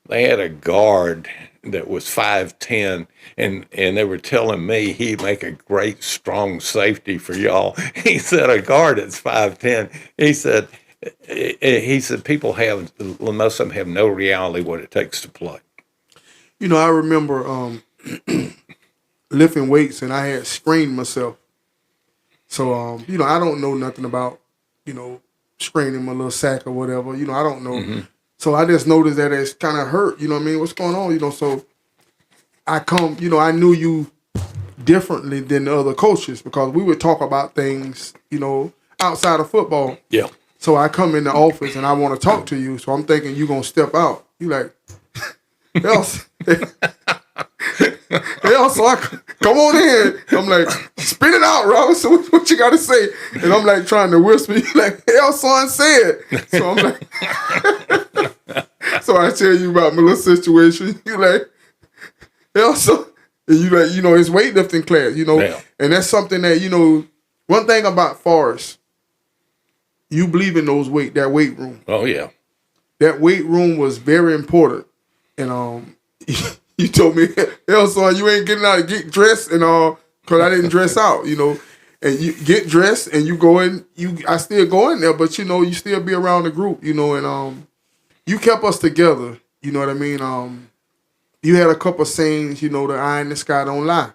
they had a guard that was 5'10", and they were telling me he'd make a great, strong safety for y'all." He said, "A guard that's 5'10". He said, people most of them have no reality what it takes to play. I remember lifting weights, and I had sprained myself. So, I don't know nothing about, spraining my little sack or whatever. I don't know. Mm-hmm. So I just noticed that it's kind of hurt. You know what I mean? What's going on? So I come, I knew you differently than the other coaches because we would talk about things, outside of football. Yeah. So I come in the office and I want to talk to you. So I'm thinking you're going to step out. You like, else. So I come on in. I'm like, spit it out, Robert. So what you got to say? And I'm like trying to whisper. You like, hell, son, say it. So I'm like, so I tell you about my little situation. You like, hell, so and you like, it's weightlifting class, yeah. And that's something that one thing about Forrest, you believe in that weight room. Oh yeah, that weight room was very important, and you told me, hell, son, you ain't getting out to get dressed and because I didn't dress out, and you get dressed and you go in, I still go in there, but you still be around the group, and you kept us together, you know what I mean? You had a couple sayings, the eye in the sky don't lie.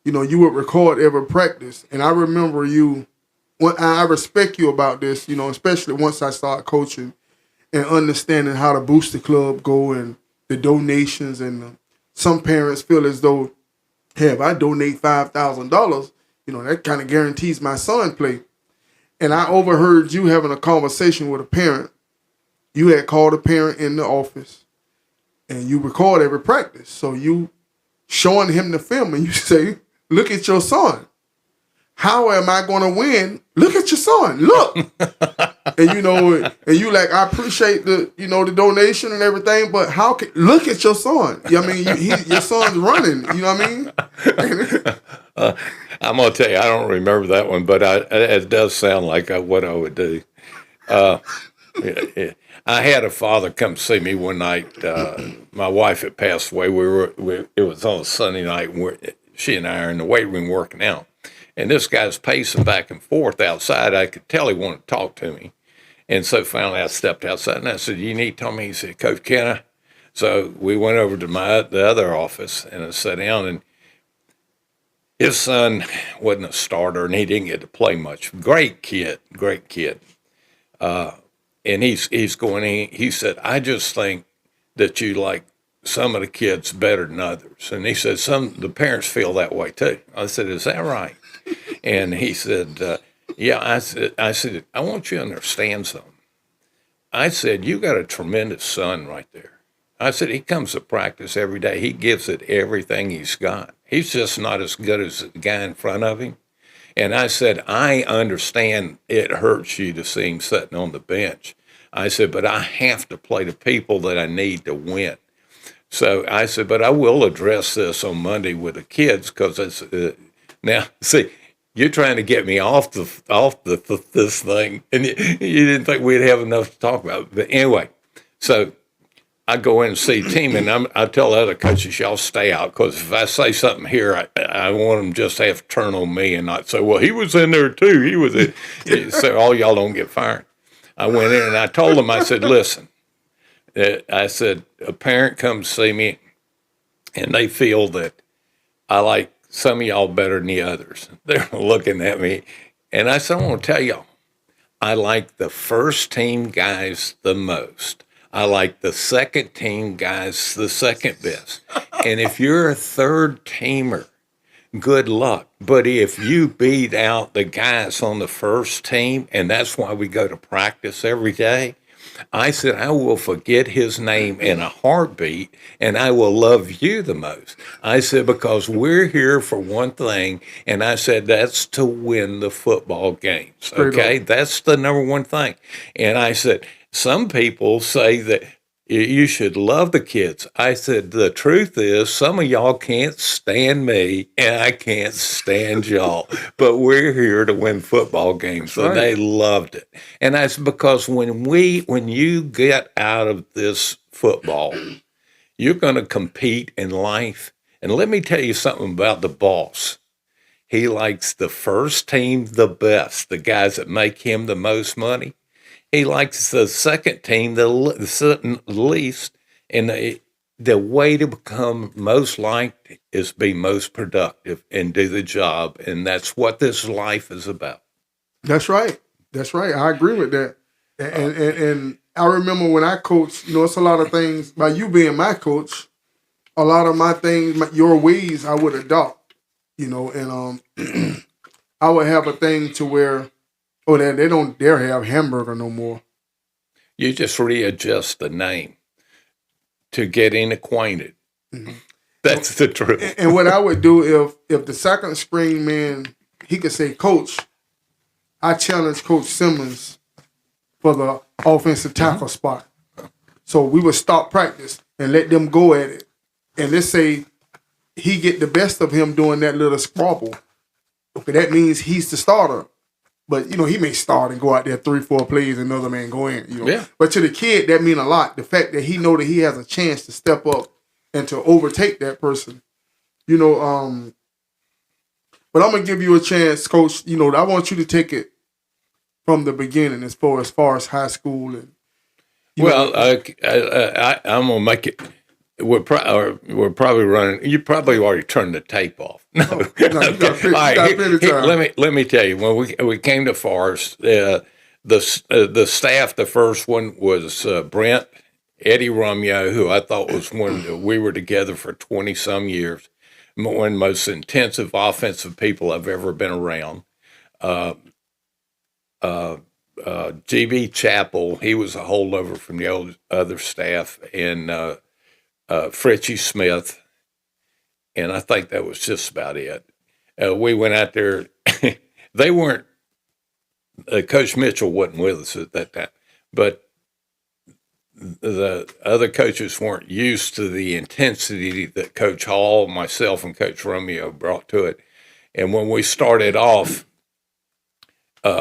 You would record every practice, and I remember I respect you about this, especially once I started coaching and understanding how to boost the club go and the donations and some parents feel as though, hey, if I donate $5,000, that kind of guarantees my son play. And I overheard you having a conversation with a parent. You had called a parent in the office, and you record every practice. So you showing him the film, and you say, look at your son. How am I going to win? Look at your son. Look. And and you like, I appreciate the the donation and everything, but look at your son. I mean, your son's running. You know what I mean? I'm gonna tell you, I don't remember that one, but it does sound like what I would do. I had a father come see me one night. My wife had passed away. It was on a Sunday night, and she and I are in the weight room working out. And this guy's pacing back and forth outside. I could tell he wanted to talk to me. And so finally I stepped outside and I said, you need to talk to me? He said, Coach, can I? So we went over to the other office and I sat down, and his son wasn't a starter and he didn't get to play much. Great kid. And he's going in, he said, I just think that you like some of the kids better than others. And he said, the parents feel that way too. I said, is that right? And he said, yeah, I said, I want you to understand something. I said, you got a tremendous son right there. I said, he comes to practice every day. He gives it everything he's got. He's just not as good as the guy in front of him. And I said, I understand it hurts you to see him sitting on the bench. I said, but I have to play the people that I need to win. So I said, but I will address this on Monday with the kids because it's now. See, you're trying to get me off this thing, and you didn't think we'd have enough to talk about. But anyway, so I go in and see the team, and I tell the other coaches, y'all stay out because if I say something here, I want them just to have to turn on me and not say, well, he was in there too. He was in. So all y'all don't get fired. I went in and I told them, I said, listen. I said, a parent comes see me and they feel that I like some of y'all better than the others. They're looking at me. And I said, I want to tell y'all, I like the first team guys the most. I like the second team guys the second best. And if you're a third teamer, good luck. But if you beat out the guys on the first team, and that's why we go to practice every day, I said, I will forget his name in a heartbeat and I will love you the most. I said, because we're here for one thing. And I said, that's to win the football games. Okay. That's the number one thing. And I said, some people say that you should love the kids. I said, the truth is, some of y'all can't stand me, and I can't stand y'all. But we're here to win football games. So they loved it. And that's because when you get out of this football, you're going to compete in life. And let me tell you something about the boss. He likes the first team the best, the guys that make him the most money. He likes the second team the least, and the way to become most liked is be most productive and do the job, and that's what this life is about. That's right. That's right. I agree with that. And I remember when I coached, it's a lot of things, by you being my coach, a lot of my things, your ways I would adopt, and I would have a thing to where, they don't dare have hamburger no more. You just readjust the name to getting acquainted. Mm-hmm. That's the truth. And what I would do if the second string man, he could say, Coach, I challenge Coach Simmons for the offensive tackle spot. So we would stop practice and let them go at it. And let's say he get the best of him doing that little squabble. Okay, that means he's the starter. But, he may start and go out there 3-4 plays and another man go in, Yeah. But to the kid, that mean a lot. The fact that he know that he has a chance to step up and to overtake that person. But I'm going to give you a chance, Coach. I want you to take it from the beginning as far as high school. And I'm going to make it. We're probably running. You probably already turned the tape off. No, you got plenty of time. Let me tell you. When we came to Forest, the staff. The first one was Brent, Eddie Romeo, who I thought was one. We were together for 20 some years. One of the most intensive offensive people I've ever been around. GB Chappell, he was a holdover from the other staff, and Fritchie Smith, and I think that was just about it. We went out there. They weren't. Coach Mitchell wasn't with us at that time, but the other coaches weren't used to the intensity that Coach Hall, myself, and Coach Romeo brought to it. And when we started off, we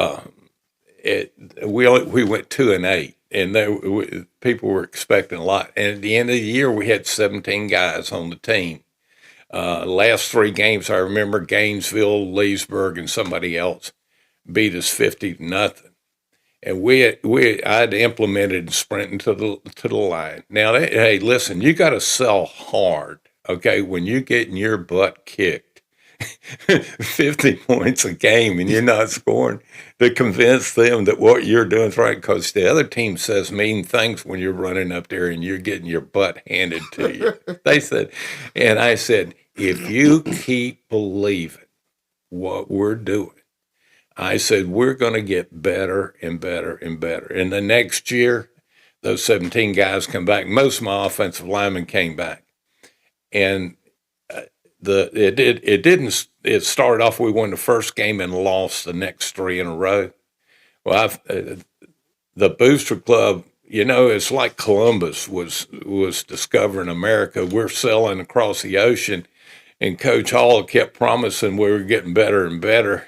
went 2-8. And people were expecting a lot. And at the end of the year, we had 17 guys on the team. Last 3 games, I remember Gainesville, Leesburg, and somebody else beat us 50-0. And I'd implemented sprinting to the line. Now, hey, listen, you got to sell hard, okay? When you're getting your butt kicked 50 points a game and you're not scoring, to convince them that what you're doing is right, because the other team says mean things when you're running up there and you're getting your butt handed to you. They said, and I said, if you keep believing what we're doing. I said, we're going to get better and better and better. And the next year, those 17 guys come back. Most of my offensive linemen came back. And it started off, we won the first game and lost the next three in a row. Well, the Booster Club, it's like Columbus was discovering America. We're sailing across the ocean, and Coach Hall kept promising we were getting better and better.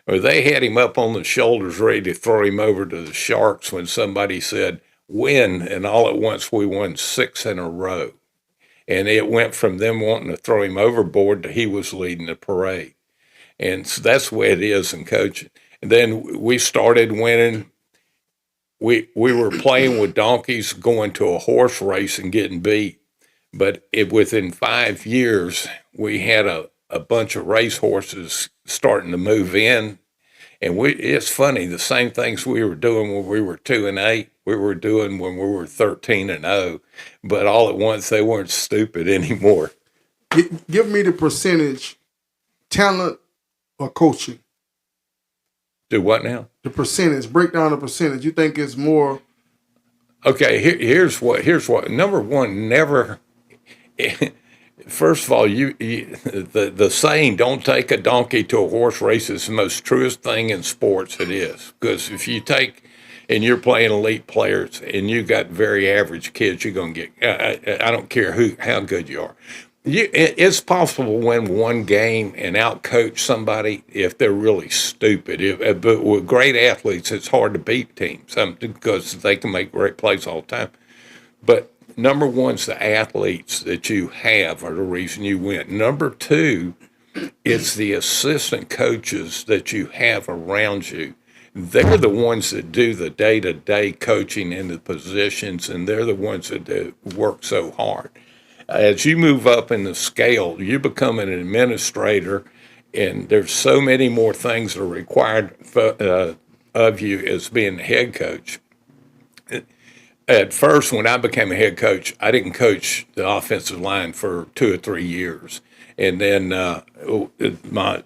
Well, they had him up on the shoulders ready to throw him over to the Sharks when somebody said, win, and all at once we won 6 in a row. And it went from them wanting to throw him overboard to he was leading the parade. And so that's the way it is in coaching. And then we started winning. We were playing with donkeys, going to a horse race and getting beat. But within 5 years, we had a bunch of race horses starting to move in. And it's funny, the same things we were doing when we were 2-8, we were doing when we were 13-0. But all at once, they weren't stupid anymore. Give me the percentage, talent or coaching. Do what now? The percentage. Break down the percentage. You think it's more? Okay, here's what. Number one, never. First of all, the saying "don't take a donkey to a horse race" is the most truest thing in sports. It is, because if you take and you're playing elite players and you got very average kids, you're gonna get. I don't care how good you are. It's possible to win one game and outcoach somebody if they're really stupid. But with great athletes, it's hard to beat teams because they can make great plays all the time. But number one's the athletes that you have are the reason you win. Number two, it's the assistant coaches that you have around you. They're the ones that do the day-to-day coaching in the positions, and they're the ones that work so hard. As you move up in the scale, you become an administrator, and there's so many more things that are required of you as being a head coach. At first, when I became a head coach, I didn't coach the offensive line for 2 or 3 years. And then Bob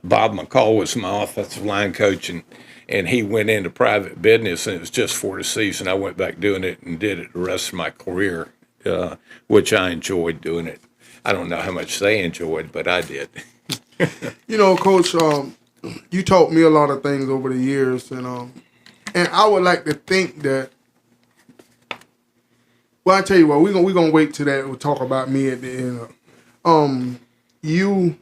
McCall was my offensive line coach, and he went into private business, and it was just for the season. I went back doing it and did it the rest of my career. Which I enjoyed doing it. I don't know how much they enjoyed, but I did. Coach, you taught me a lot of things over the years, and I would like to think that. Well, I tell you what, we're gonna wait till that. We'll talk about me at the end. You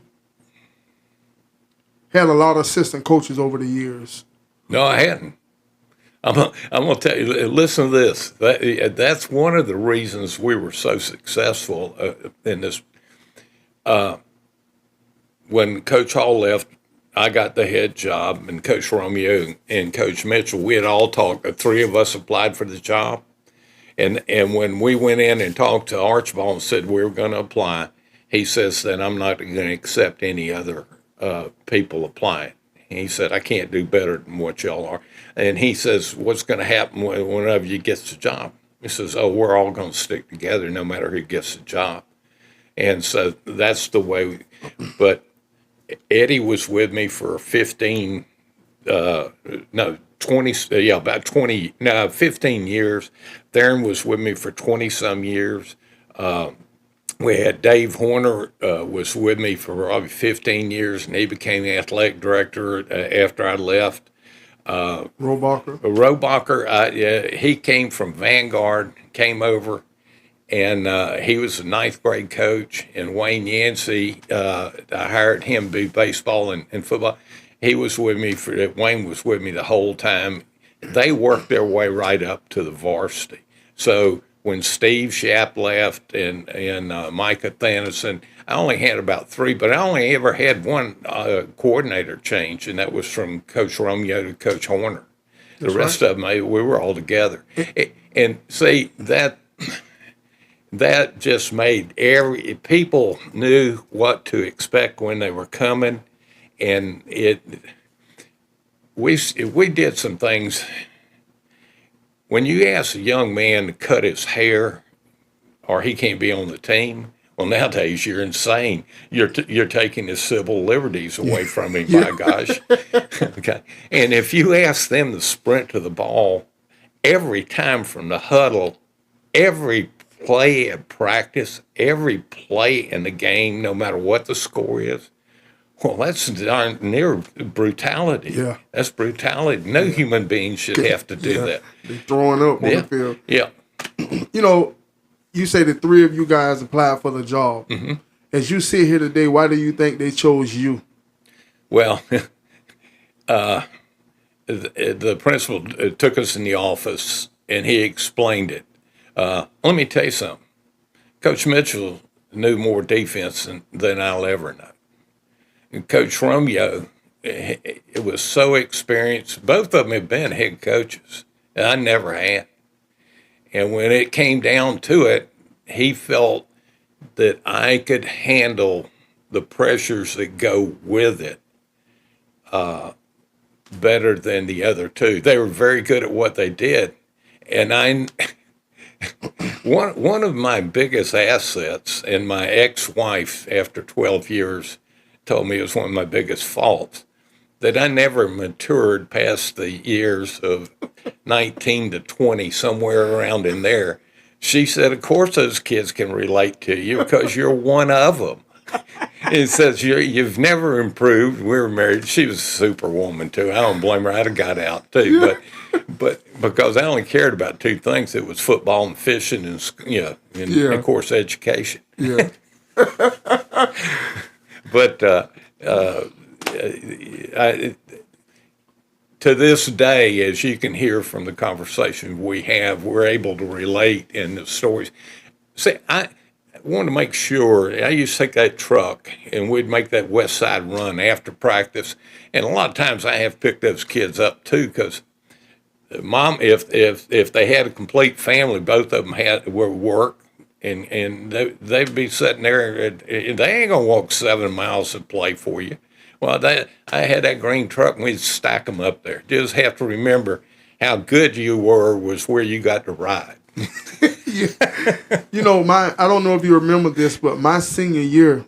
had a lot of assistant coaches over the years. No, I hadn't. I'm going to tell you, listen to this. That's one of the reasons we were so successful in this. When Coach Hall left, I got the head job, and Coach Romeo and Coach Mitchell, we had all talked. The three of us applied for the job. And when we went in and talked to Archibald and said we were going to apply, he says that I'm not going to accept any other people applying. He said, I can't do better than what y'all are. And he says, what's going to happen when one of you gets the job? He says, we're all going to stick together no matter who gets the job. And so that's the way. But Eddie was with me for 15 years. Theron was with me for 20-some years. We had Dave Horner was with me for probably 15 years, and he became the athletic director after I left. Robacher, he came from Vanguard, came over, and he was a ninth grade coach. And Wayne Yancey, I hired him to do baseball and football. Wayne was with me the whole time. They worked their way right up to the varsity. So when Steve Shapp left and Micah Thanison, I only had about 3, but I only ever had one coordinator change, and that was from Coach Romeo to Coach Horner. The rest of them, we were all together. And see, that just made people knew what to expect when they were coming, and we did some things. When you ask a young man to cut his hair or he can't be on the team, Well, nowadays you're insane. You're taking his civil liberties away from him. By gosh. Okay. And if you ask them to sprint to the ball every time from the huddle, every play at practice, every play in the game, no matter what the score is, well, that's darn near brutality. Yeah. That's brutality. No human being should have to do that. They're throwing up on Yeah. the field. Yeah. You know, you say the three of you guys applied for the job. Mm-hmm. As you sit here today, why do you think they chose you? Well, the principal took us in the office and he explained it. Let me tell you something. Coach Mitchell knew more defense than I'll ever know. And Coach Romeo, it was so experienced. Both of them have been head coaches, and I never had. And when it came down to it, he felt that I could handle the pressures that go with it better than the other two. They were very good at what they did. And one of my biggest assets, and my ex-wife, after 12 years, told me it was one of my biggest faults, that I never matured past the years of 19 to 20, somewhere around in there. She said, of course those kids can relate to you because you're one of them. It says, you've never improved. We were married. She was a superwoman, too. I don't blame her. I'd have got out, too. But because I only cared about two things, it was football and fishing and, of course, education. Yeah. But to this day, as you can hear from the conversation we have, we're able to relate in the stories. See, I wanted to make sure, I used to take that truck and we'd make that west side run after practice. And a lot of times I have picked those kids up too, because mom, if they had a complete family, both of them were work, and they'd be sitting there, and they ain't gonna walk 7 miles to play for you. Well, I had that green truck, and we'd stack them up there. Just have to remember how good you were was where you got to ride. Yeah. You know, I don't know if you remember this, but my senior year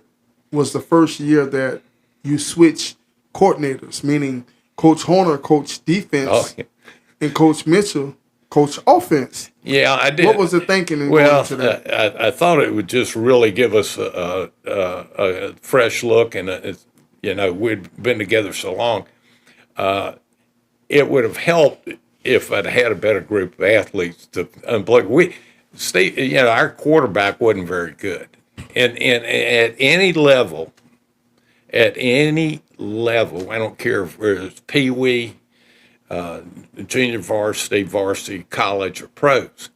was the first year that you switched coordinators, meaning Coach Horner coached defense and Coach Mitchell coached offense. Yeah, I did. What was the thinking in well, going to that? I thought it would just really give us a fresh look, and we'd been together so long. It would have helped if I'd had a better group of athletes to unplug. Our quarterback wasn't very good, and at any level, I don't care if it was Pee Wee, junior varsity, college, or pros.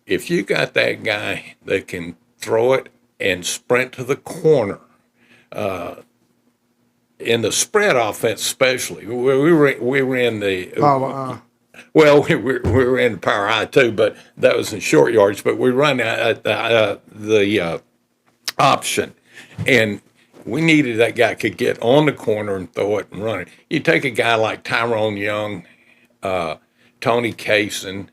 If you got that guy that can throw it and sprint to the corner, in the spread offense especially, we were in the well, we were in the power I too, but that was in short yards. But we run the option, and we needed that guy could get on the corner and throw it and run it. You take a guy like Tyrone Young, Tony Cason.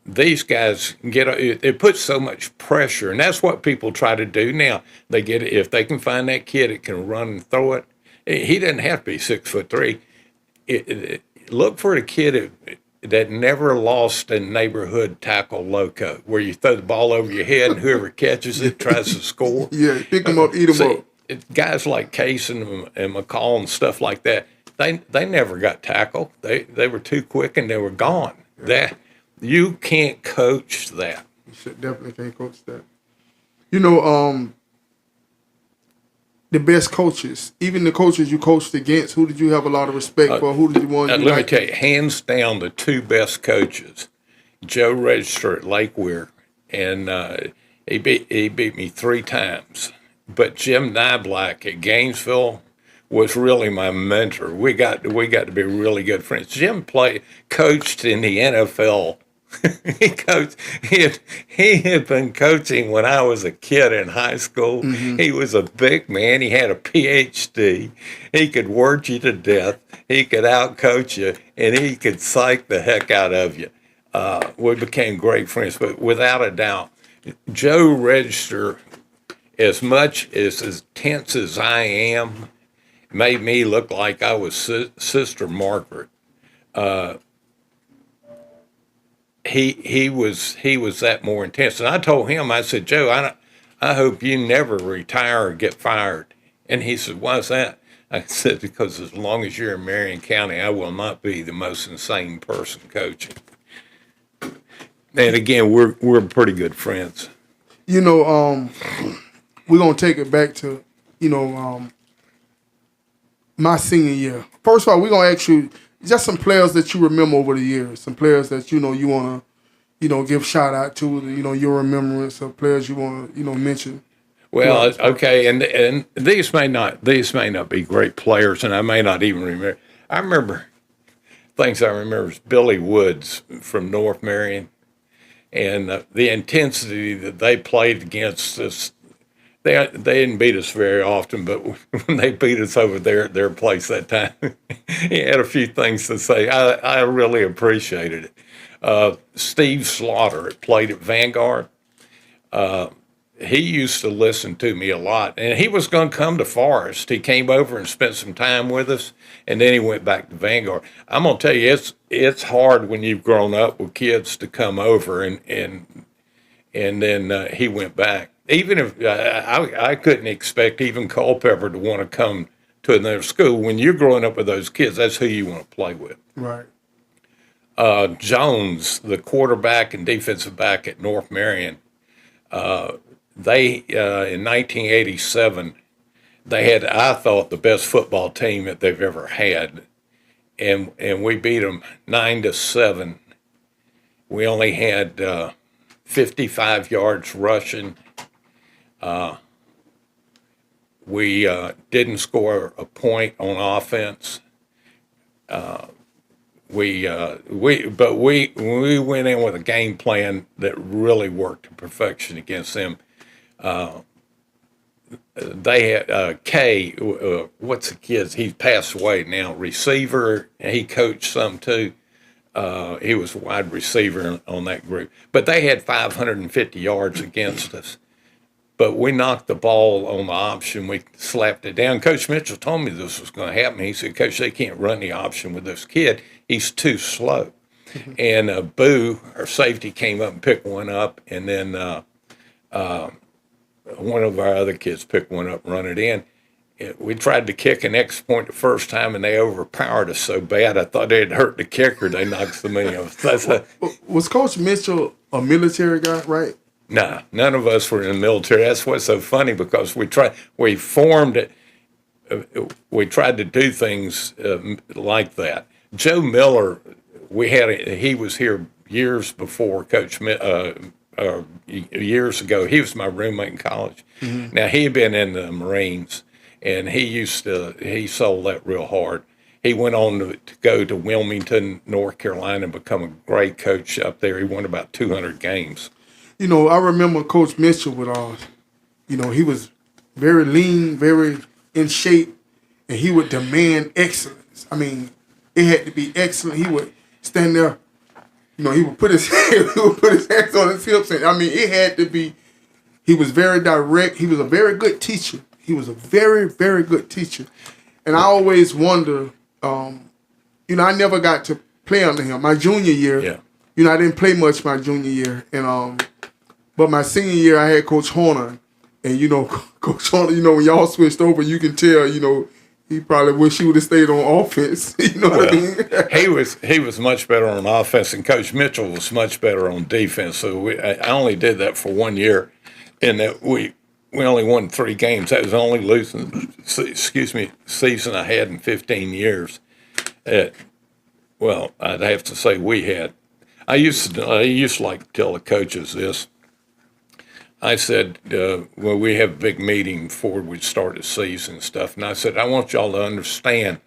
These guys it puts so much pressure, and that's what people try to do now. They get it if they can find that kid that can run and throw it. He doesn't have to be 6'3". Look for a kid that never lost a neighborhood tackle loco, where you throw the ball over your head and whoever catches it tries to score. Yeah, pick them up, eat them up. Guys like Cason and McCall and stuff like that, they never got tackled. They were too quick and they were gone. Yeah. You can't coach that. You definitely can't coach that. You know, the best coaches, even the coaches you coached against, who did you have a lot of respect for? Who did you want? Let me tell you, hands down, the two best coaches, Joe Register at Lake Weir, and he beat me 3 times. But Jim Nyblack at Gainesville was really my mentor. We got to be really good friends. Jim coached in the NFL. He had been coaching when I was a kid in high school. Mm-hmm. He was a big man. He had a PhD. He could word you to death. He could outcoach you, and he could psych the heck out of you. We became great friends, but without a doubt, Joe Register, as much as tense as I am, made me look like I was Sister Margaret. He was that more intense. And I told him, I said, Joe, I hope you never retire or get fired. And he said, why is that? I said, because as long as you're in Marion County, I will not be the most insane person coaching. And again, we're pretty good friends. You know, we're gonna take it back to, you know, my senior year. First of all, we're gonna ask you just some players that you remember over the years, some players that you know you wanna, you know, give shout out to, you know, your remembrance of players you wanna, you know, mention. Well, okay, and these may not be great players, and I may not even remember. I remember things I remember is Billy Woods from North Marion, and the intensity that they played against us. They didn't beat us very often, but when they beat us over there at their place that time, he had a few things to say. I really appreciated it. Steve Slaughter played at Vanguard. He used to listen to me a lot, and he was going to come to Forest. He came over and spent some time with us, and then he went back to Vanguard. I'm going to tell you, it's hard when you've grown up with kids to come over, and then he went back. Even if I couldn't expect even Culpeper to want to come to another school. When you're growing up with those kids, that's who you want to play with. Right. Jones, the quarterback and defensive back at North Marion, they in 1987, they had, I thought, the best football team that they've ever had, and we beat them 9-7. We only had 55 yards rushing. We didn't score a point on offense. We went in with a game plan that really worked to perfection against them. They had Kay, what's the kid's? He passed away now. Receiver, he coached some too. He was a wide receiver on that group. But they had 550 yards against us. But we knocked the ball on the option. We slapped it down. Coach Mitchell told me this was going to happen. He said, Coach, they can't run the option with this kid. He's too slow. And Boo, our safety, came up and picked one up. And then one of our other kids picked one up and run it in. We tried to kick an extra point the first time, and they overpowered us so bad I thought they'd hurt the kicker. They knocked so many of us. Was Coach Mitchell a military guy, right? Nah, none of us were in the military. That's what's so funny, because we tried to do things like that. Joe Miller, he was here years before Coach, years ago. He was my roommate in college. Mm-hmm. Now, he had been in the Marines, and he sold that real hard. He went on to go to Wilmington, North Carolina, and become a great coach up there. He won about 200 games. You know, I remember Coach Mitchell with you know, he was very lean, very in shape, and he would demand excellence. I mean, it had to be excellent. He would stand there, you know, he would put his hands on his hips, and I mean, it had to be. He was very direct. He was a very good teacher. He was a very, very good teacher, and I always wonder. You know, I never got to play under him. My junior year, you know, I didn't play much my junior year, and but my senior year, I had Coach Horner, and you know, Coach Horner, you know, when y'all switched over, you can tell, you know, he probably wish he would have stayed on offense. You know what I mean? he was much better on offense, and Coach Mitchell was much better on defense. So I only did that for 1 year, and that we only won 3 games. That was the only season I had in 15 years. Well, I'd have to say we had. I used to like to tell the coaches this. I said, well, we have a big meeting before we start the season and stuff, and I said, I want y'all to understand,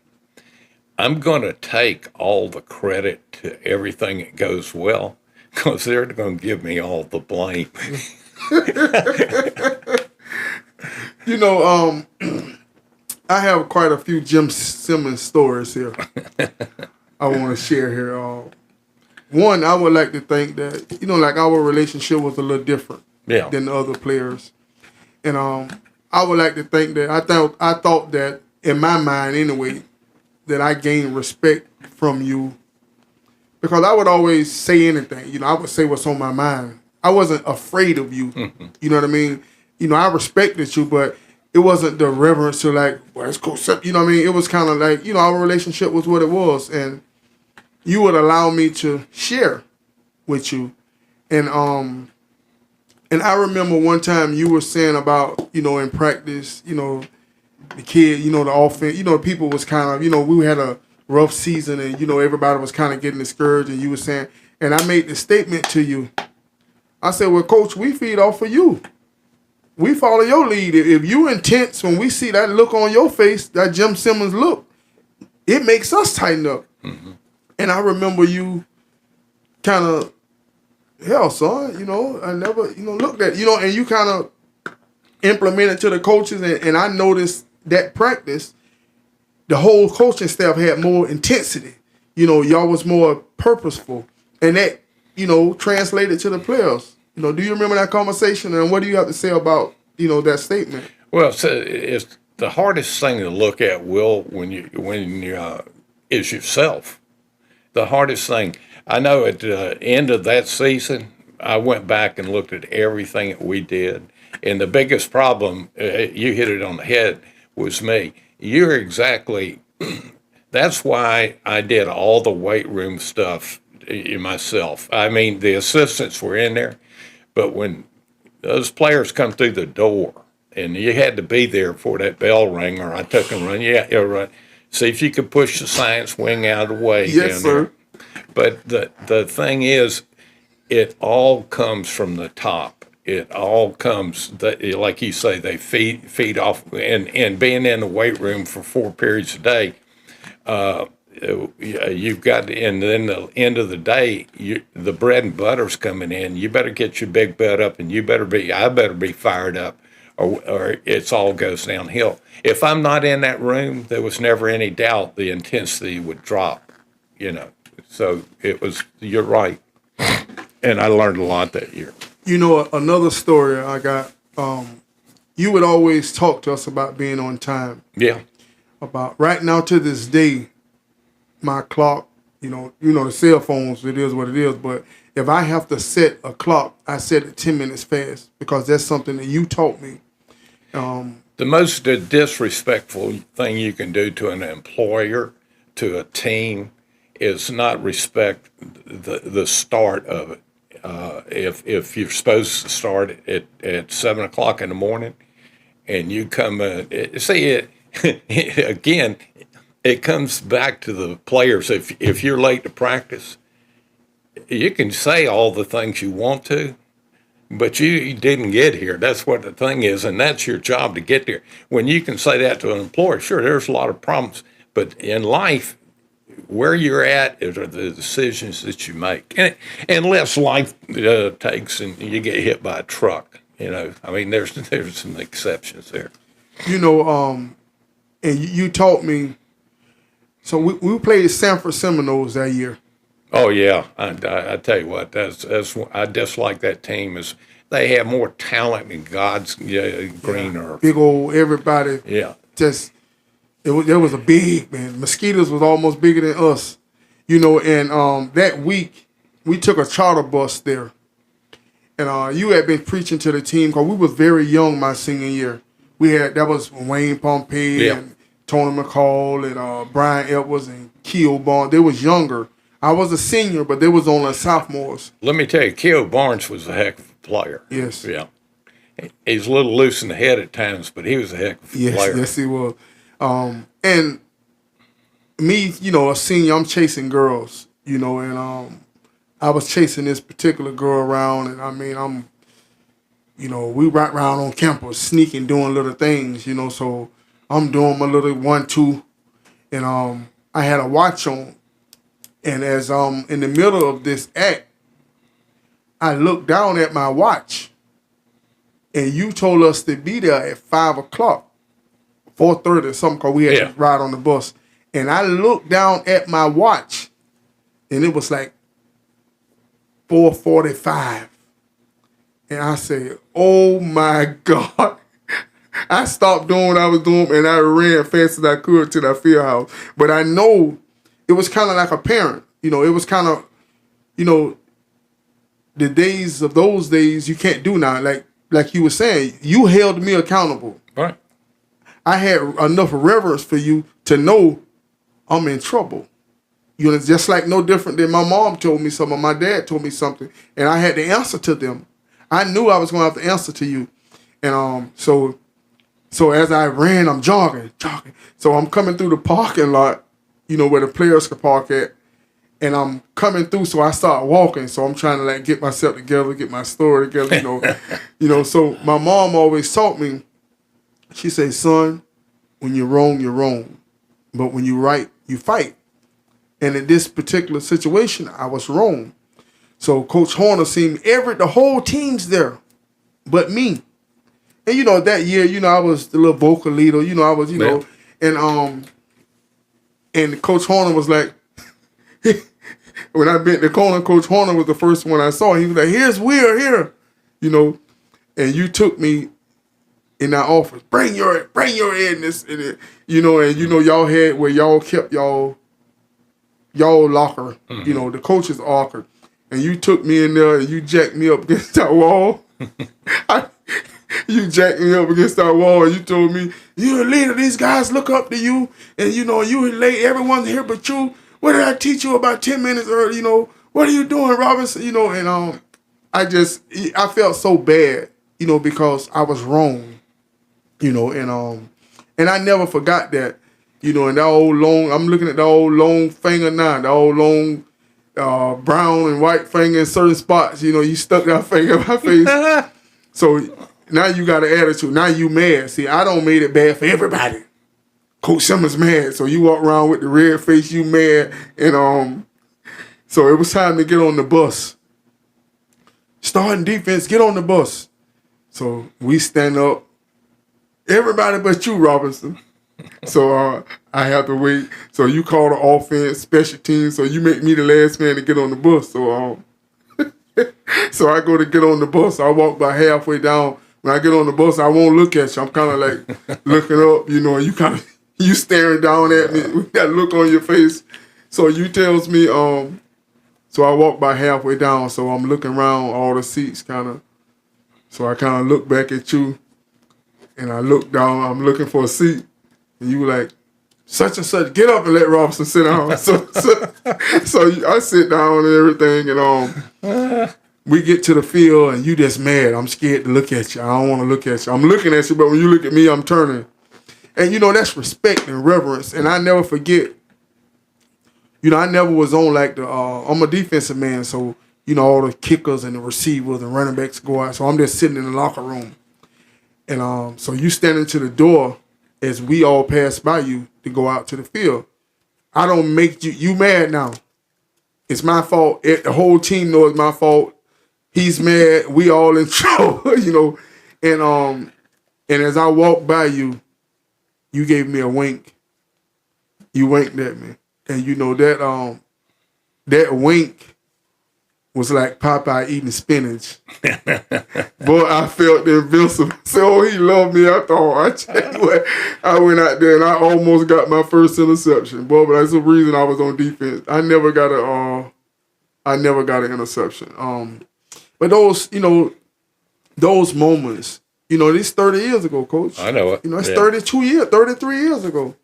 I'm going to take all the credit to everything that goes well, because they're going to give me all the blame. You know, I have quite a few Jim Simmons stories here I want to share here. One, I would like to think that, you know, like our relationship was a little different. than the other players. And I would like to think that I thought that in my mind anyway that I gained respect from you because I would always say anything. You know, I would say what's on my mind. I wasn't afraid of you. You know what I mean? You know, I respected you, but it wasn't the reverence to like, well, it's cool. You know what I mean? It was kind of like, you know, our relationship was what it was, and you would allow me to share with you, and I remember one time you were saying about, you know, in practice, you know, the kid, you know, the offense, you know, people was kind of, you know, we had a rough season, and you know, everybody was kind of getting discouraged, and you were saying, and I made the statement to you. I said, well, Coach, we feed off of you. We follow your lead. If you intense, when we see that look on your face, that Jim Simmons look, it makes us tighten up. And I remember you kind of, hell, son, you know, I never, you know, looked at, you know, and you kind of implemented to the coaches, and I noticed that practice, the whole coaching staff had more intensity. You know, y'all was more purposeful, and that, you know, translated to the players. You know, do you remember that conversation, and what do you have to say about, you know, that statement? Well, so it's the hardest thing to look at, Will, when you is yourself. The hardest thing. I know at the end of that season, I went back and looked at everything that we did, and the biggest problem, you hit it on the head, was me. You're exactly. That's why I did all the weight room stuff myself. I mean, the assistants were in there, but when those players come through the door, and you had to be there for that bell ring, or I took and run. Yeah, run. See if you could push the science wing out of the way. Yes, sir. There. But the thing is, it all comes from the top. It all comes, like you say, they feed off, and being in the weight room for 4 periods a day. You've got, and then the end of the day, the bread and butter's coming in. You better get your big butt up, and I better be fired up, or it's all goes downhill. If I'm not in that room, there was never any doubt the intensity would drop, you know. So you're right. And I learned a lot that year. You know, another story I got, you would always talk to us about being on time. Yeah. About right now to this day, my clock, you know, the cell phones, it is what it is. But if I have to set a clock, I set it 10 minutes fast because that's something that you taught me. The most disrespectful thing you can do to an employer, to a team, is not respect the start of it. If you're supposed to start at 7 o'clock in the morning, and you come see it again, it comes back to the players. If you're late to practice, you can say all the things you want to, but you didn't get here. That's what the thing is, and that's your job to get there. When you can say that to an employer, sure, there's a lot of problems, but in life, where you're at are the decisions that you make. And unless life takes and you get hit by a truck, you know, I mean, there's some exceptions there. You know, and you taught me. So we played Sanford Seminoles that year. Oh yeah, I tell you what, that's I dislike that team. Is they have more talent than God's green earth. Big old everybody. Yeah. Just there was a big man. Mosquitoes was almost bigger than us, you know. And that week we took a charter bus there, and you had been preaching to the team because we was very young my senior year. That was Wayne Pompey and Tony McCall and Brian Edwards and Keo Barnes. They was younger. I was a senior, but they was only sophomores. Let me tell you, Keo Barnes was a heck of a player. Yes. Yeah. He's a little loose in the head at times, but he was a heck of a player. Yes, he was. And me, you know, a senior, I'm chasing girls, you know, and I was chasing this particular girl around, and I mean, we right around on campus, sneaking, doing little things, you know, so I'm doing my little 1-2, and I had a watch on. And as in the middle of this act, I looked down at my watch, and you told us to be there at 5 o'clock, 4:30 or something, because we had to ride on the bus. And I looked down at my watch, and it was like 4:45. And I said, oh my God. I stopped doing what I was doing and I ran fast as I could to that field house. But I know it was kind of like a parent. You know, it was kind of, you know, the days of those days you can't do now. Like you were saying, you held me accountable. Right. I had enough reverence for you to know I'm in trouble. You know, it's just like no different than my mom told me something, my dad told me something, and I had to answer to them. I knew I was going to have to answer to you. And so as I ran, I'm jogging. So I'm coming through the parking lot, you know, where the players could park at. And I'm coming through, so I start walking. So I'm trying to like get myself together, get my story together, you know. You know, so my mom always taught me, she said, son, when you're wrong, you're wrong. But when you're right, you fight. And in this particular situation, I was wrong. So Coach Horner seen the whole team's there, but me. And you know, that year, you know, I was the little vocal leader, you know, I was, you know, and Coach Horner was like, when I bent the corner, Coach Horner was the first one I saw. He was like, here's Will here, you know, and you took me in that office. Bring your headness in it, you know, and you know y'all had where y'all kept y'all locker, you know, the coach's locker, and you took me in there and you jacked me up against that wall. You jacked me up against that wall and you told me, you're a leader, these guys look up to you, and you know, you late, everyone's here but you. What did I teach you about 10 minutes early? You know, what are you doing, Robinson? You know, and I felt so bad, you know, because I was wrong, you know, and I never forgot that, you know, and that old long, I'm looking at the old long finger now, the old long brown and white finger in certain spots, you know, you stuck that finger in my face. So now you got an attitude. Now you mad. See, I don't made it bad for everybody. Coach Simmons mad, so you walk around with the red face, you mad, and so it was time to get on the bus. Starting defense, get on the bus. So we stand up, everybody but you, Robinson. So I have to wait. So you call the offense, special teams, so you make me the last man to get on the bus. So so I go to get on the bus. I walk by halfway down. When I get on the bus, I won't look at you. I'm kind of like looking up, you know, and you staring down at me with that look on your face. So you tells me, so I walk by halfway down, so I'm looking around all the seats kind of. So I kind of look back at you, and I look down, I'm looking for a seat, and you were like, such and such, get up and let Robinson sit down. So I sit down and everything, and we get to the field, and you just mad. I'm scared to look at you. I don't want to look at you. I'm looking at you, but when you look at me, I'm turning. And, you know, that's respect and reverence. And I never forget, you know, I never was on like I'm a defensive man. So, you know, all the kickers and the receivers and running backs go out. So I'm just sitting in the locker room. And so you standing to the door as we all pass by you to go out to the field. I don't make you mad now. It's my fault. The whole team knows it's my fault. He's mad. We all in trouble, you know. And as I walk by you, you gave me a wink. You winked at me. And you know that wink was like Popeye eating spinach. Boy, I felt invincible. So he loved me. I thought, I went out there and I almost got my first interception. Boy, but that's the reason I was on defense. I never got an interception. But those, you know, those moments, you know, this 30 years ago, Coach. I know it. You know, it's 33 years ago.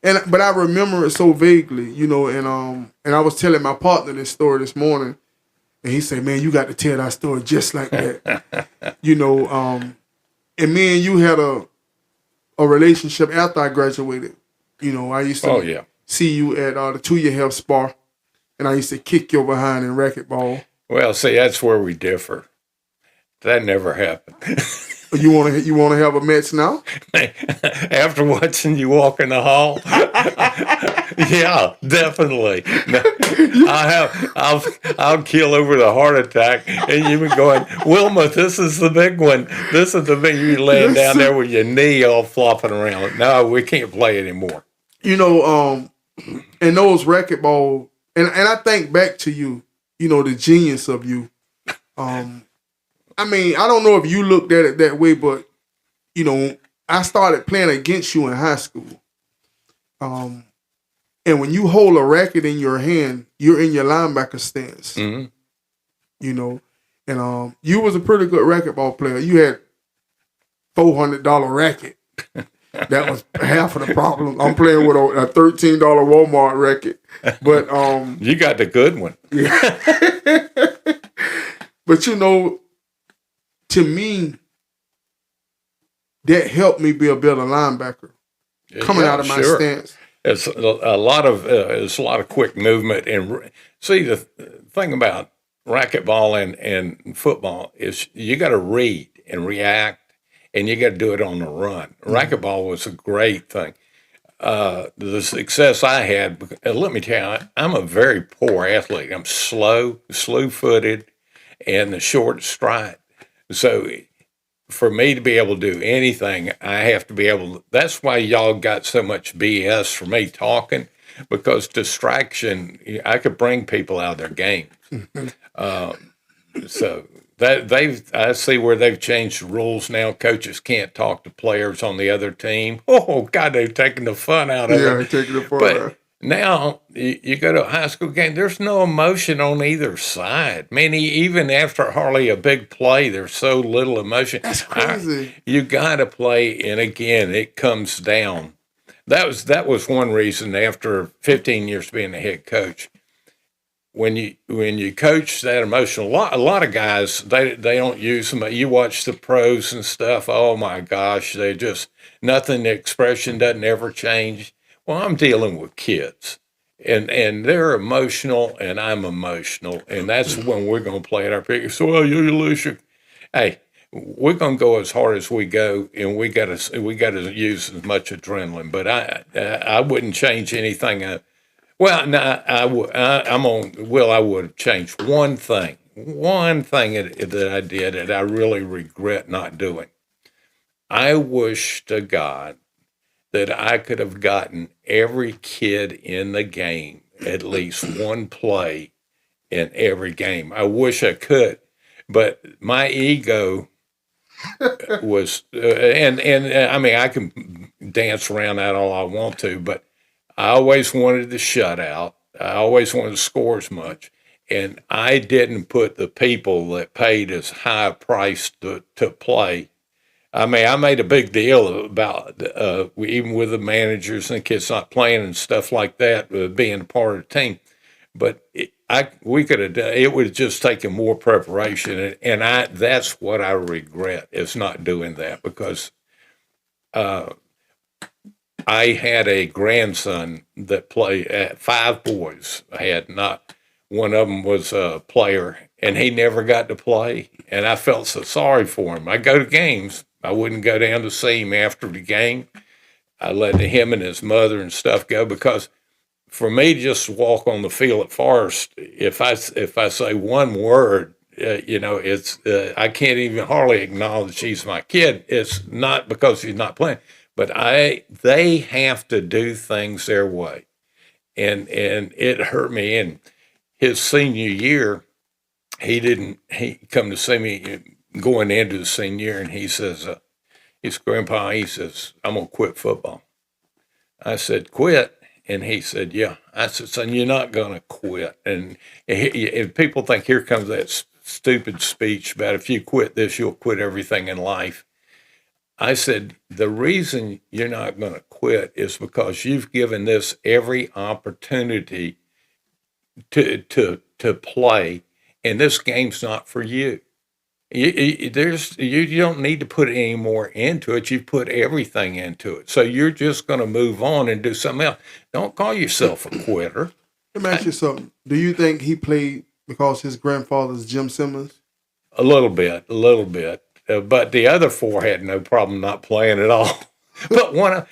But I remember it so vaguely, you know, and I was telling my partner this story this morning, and he said, man, you got to tell that story just like that. You know, and me and you had a relationship after I graduated. You know, I used to see you at the 2-year health spar, and I used to kick your behind in racquetball. Well, see, that's where we differ. That never happened. You want to have a match now? After watching you walk in the hall, yeah, definitely. No, I'll kill over the heart attack, and you've been going, Wilma, this is the big one. This is the big. You're laying down there with your knee all flopping around. No, we can't play anymore. You know, and those racquetball, and I think back to you. You know, the genius of you. I mean, I don't know if you looked at it that way, but you know, I started playing against you in high school. And when you hold a racket in your hand, you're in your linebacker stance. Mm-hmm. You know, and you was a pretty good racquetball player. You had $400 racket. That was half of the problem. I'm playing with a $13 Walmart racket, but you got the good one. Yeah. But you know, to me, that helped me be a better linebacker coming out of my stance. It's a lot of quick movement, and see the thing about racquetball and football is you got to read and react, and you got to do it on the run. Racquetball was a great thing. The success I had, let me tell you, I'm a very poor athlete. I'm slew-footed, and the short stride. So for me to be able to do anything, I have to be able to. That's why y'all got so much BS for me talking, because distraction, I could bring people out of their game. So I see where they've changed the rules now. Coaches can't talk to players on the other team. Oh God, they've taken the fun out of it. Yeah, taking the fun out. Now, you go to a high school game, there's no emotion on either side. I mean, even after hardly a big play, there's so little emotion. That's crazy. You got to play, and again, it comes down. That was one reason after 15 years being a head coach. When you coach that emotional, a lot of guys, they don't use them. You watch the pros and stuff, oh my gosh, they just, nothing, the expression doesn't ever change. Well, I'm dealing with kids, and they're emotional, and I'm emotional, and that's when we're going to play at our peak. So, well, you lose your, hey, we're going to go as hard as we go, and we got to use as much adrenaline. But I wouldn't change anything. I would have changed one thing that I did that I really regret not doing. I wish to God that I could have gotten every kid in the game at least one play in every game. I wish I could, but my ego was, and I mean, I can dance around that all I want to, but I always wanted to shut out. I always wanted to score as much. And I didn't put the people that paid as high a price to play. I mean, I made a big deal about, even with the managers and the kids not playing and stuff like that, being a part of the team. But we could have done, it would have just taken more preparation. And that's what I regret, is not doing that, because I had a grandson that played 5 boys. I had not, one of them was a player, and he never got to play. And I felt so sorry for him. I go to games. I wouldn't go down to see him after the game. I let him and his mother and stuff go, because for me to just walk on the field at Forest, if I say one word, it's I can't even hardly acknowledge he's my kid. It's not because he's not playing, but they have to do things their way, and it hurt me. And his senior year, he come to see me going into the senior year, and he says, Grandpa, he says, I'm going to quit football. I said, quit? And he said, yeah. I said, son, you're not going to quit. And if people think here comes that stupid speech about if you quit this, you'll quit everything in life. I said, the reason you're not going to quit is because you've given this every opportunity to play, and this game's not for you. You don't need to put any more into it. You've put everything into it. So you're just going to move on and do something else. Don't call yourself a quitter. Let me ask you something. Do you think he played because his grandfather's Jim Simmons? A little bit. But the other 4 had no problem not playing at all. But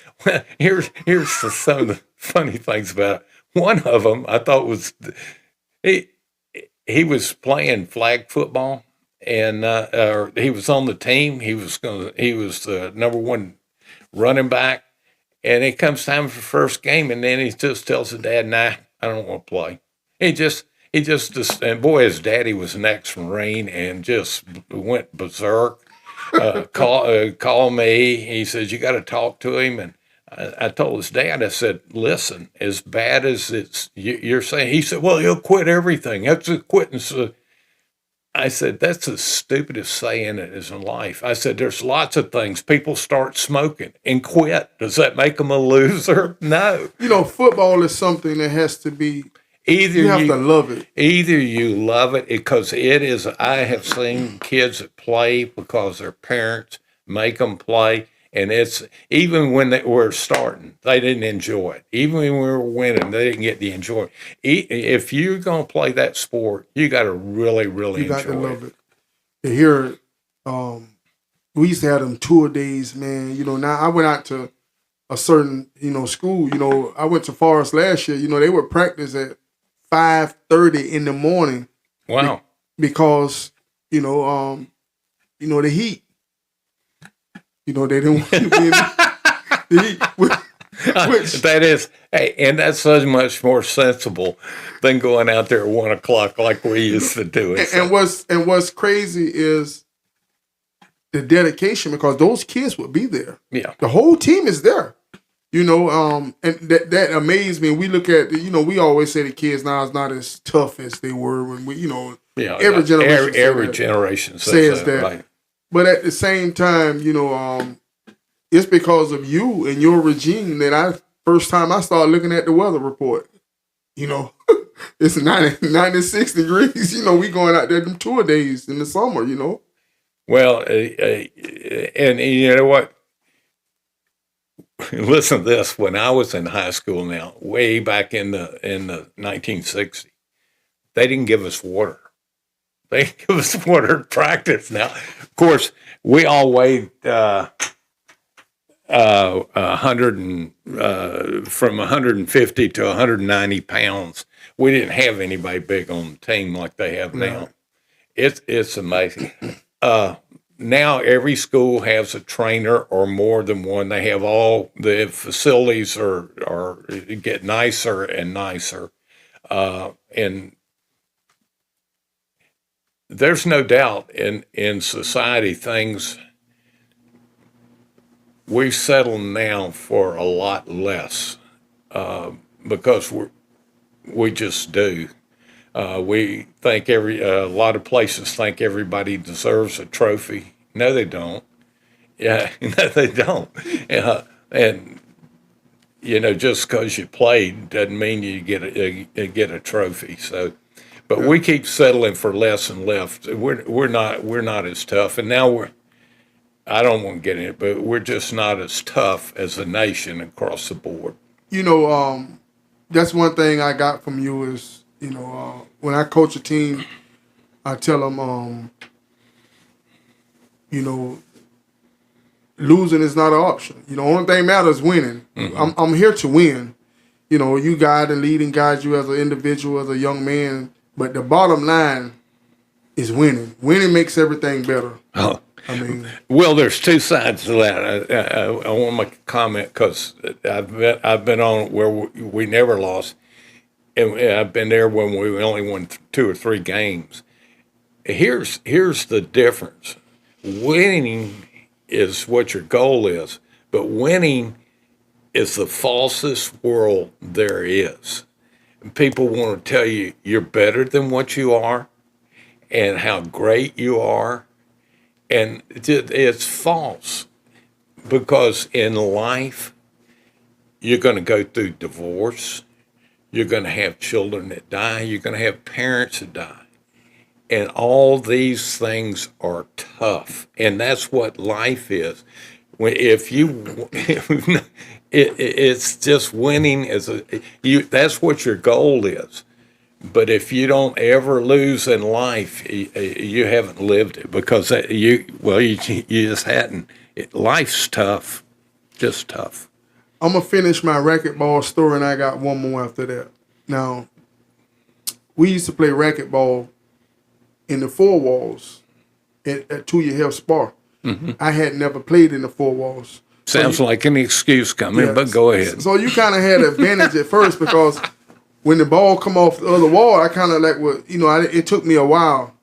here's some of the funny things about it. One of them I thought was he was playing flag football. And he was on the team. He was the number 1 running back. And it comes time for first game, and then he just tells the dad, "Nah, I don't want to play." He just and boy, his daddy was an ex-Marine and just went berserk. Call me. He says, you got to talk to him. And I told his dad, I said, listen, as bad as you're saying, he said, well, he'll quit everything. That's a quitting. So I said, that's the stupidest saying it is in life. I said, there's lots of things. People start smoking and quit. Does that make them a loser? No. You know, football is something that has to be, Either you have to love it. Either you love it because it is. I have seen kids that play because their parents make them play, and it's even when they were starting, they didn't enjoy it. Even when we were winning, they didn't get the enjoy. If you're gonna play that sport, you got to really, really You got enjoy to love it. And here, we used to have them tour days, man. You know, now I went out to a certain, school. You know, I went to Forest last year. You know, they would practice at 5:30 in the morning. Wow. Because, the heat. You know, they didn't want to be in the heat. That is, hey, and that's so much more sensible than going out there at 1 o'clock like we used to do it. And what's crazy is the dedication, because those kids would be there. Yeah. The whole team is there. And that amazed me. We look at, we always say the kids now is not as tough as they were when we, every generation says that. Right. But at the same time, it's because of you and your regime that first time I started looking at the weather report. It's 96 degrees. We going out there them tour days in the summer, Well, and you know what? Listen to this. When I was in high school now, way back in the 1960s, they didn't give us water. They didn't give us water to practice. Now, of course, we all weighed 150 to 190 pounds. We didn't have anybody big on the team like they have now. It's amazing. Now every school has a trainer or more than one. They have all the facilities are get nicer and nicer, and there's no doubt in society things we've settled now for a lot less because we just do. We think a lot of places think everybody deserves a trophy. No, they don't. Yeah, no, they don't. And just because you played doesn't mean you get a trophy. So, but we keep settling for less and less. We're not as tough. And now I don't want to get in it, but we're just not as tough as a nation across the board. That's one thing I got from you is. When I coach a team, I tell them, losing is not an option. Only thing matters is winning. Mm-hmm. I'm here to win. You guide and lead and guide you as an individual, as a young man. But the bottom line is winning. Winning makes everything better. Oh. Well, there's two sides to that. I want to make a comment because I've been on where we never lost. And I've been there when we only won 2 or 3 games. Here's the difference. Winning is what your goal is, but winning is the falsest world there is. People want to tell you you're better than what you are and how great you are. And it's false because in life, you're going to go through divorce. You're going to have children that die. You're going to have parents that die. And all these things are tough. And that's what life is. It's just winning that's what your goal is. But if you don't ever lose in life, you haven't lived it because you just hadn't. Life's tough, just tough. I'm going to finish my racquetball story, and I got one more after that. Now, we used to play racquetball in the 4 walls at Tuya Health Spa. Mm-hmm. I had never played in the 4 walls. Sounds like an excuse coming, but go ahead. So you kind of had an advantage at first because when the ball come off the other wall, I kind of like it took me a while,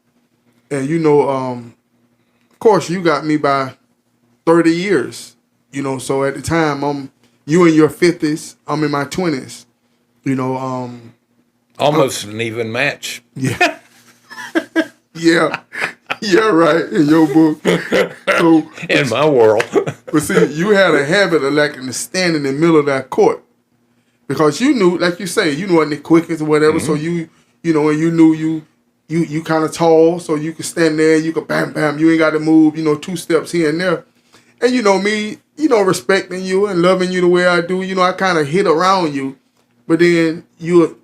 and of course you got me by 30 years, So at the time you in your 50s, I'm in my 20s, Almost an even match. Yeah. Yeah. Yeah, right. In your book. So, in my world. But see, you had a habit of to stand in the middle of that court. Because you knew, like you say, you wasn't the quickest or whatever, so and you knew you kind of tall, so you could stand there, you could bam, bam, you ain't got to move, 2 steps here and there. And me, respecting you and loving you the way I do, I kind of hit around you. But then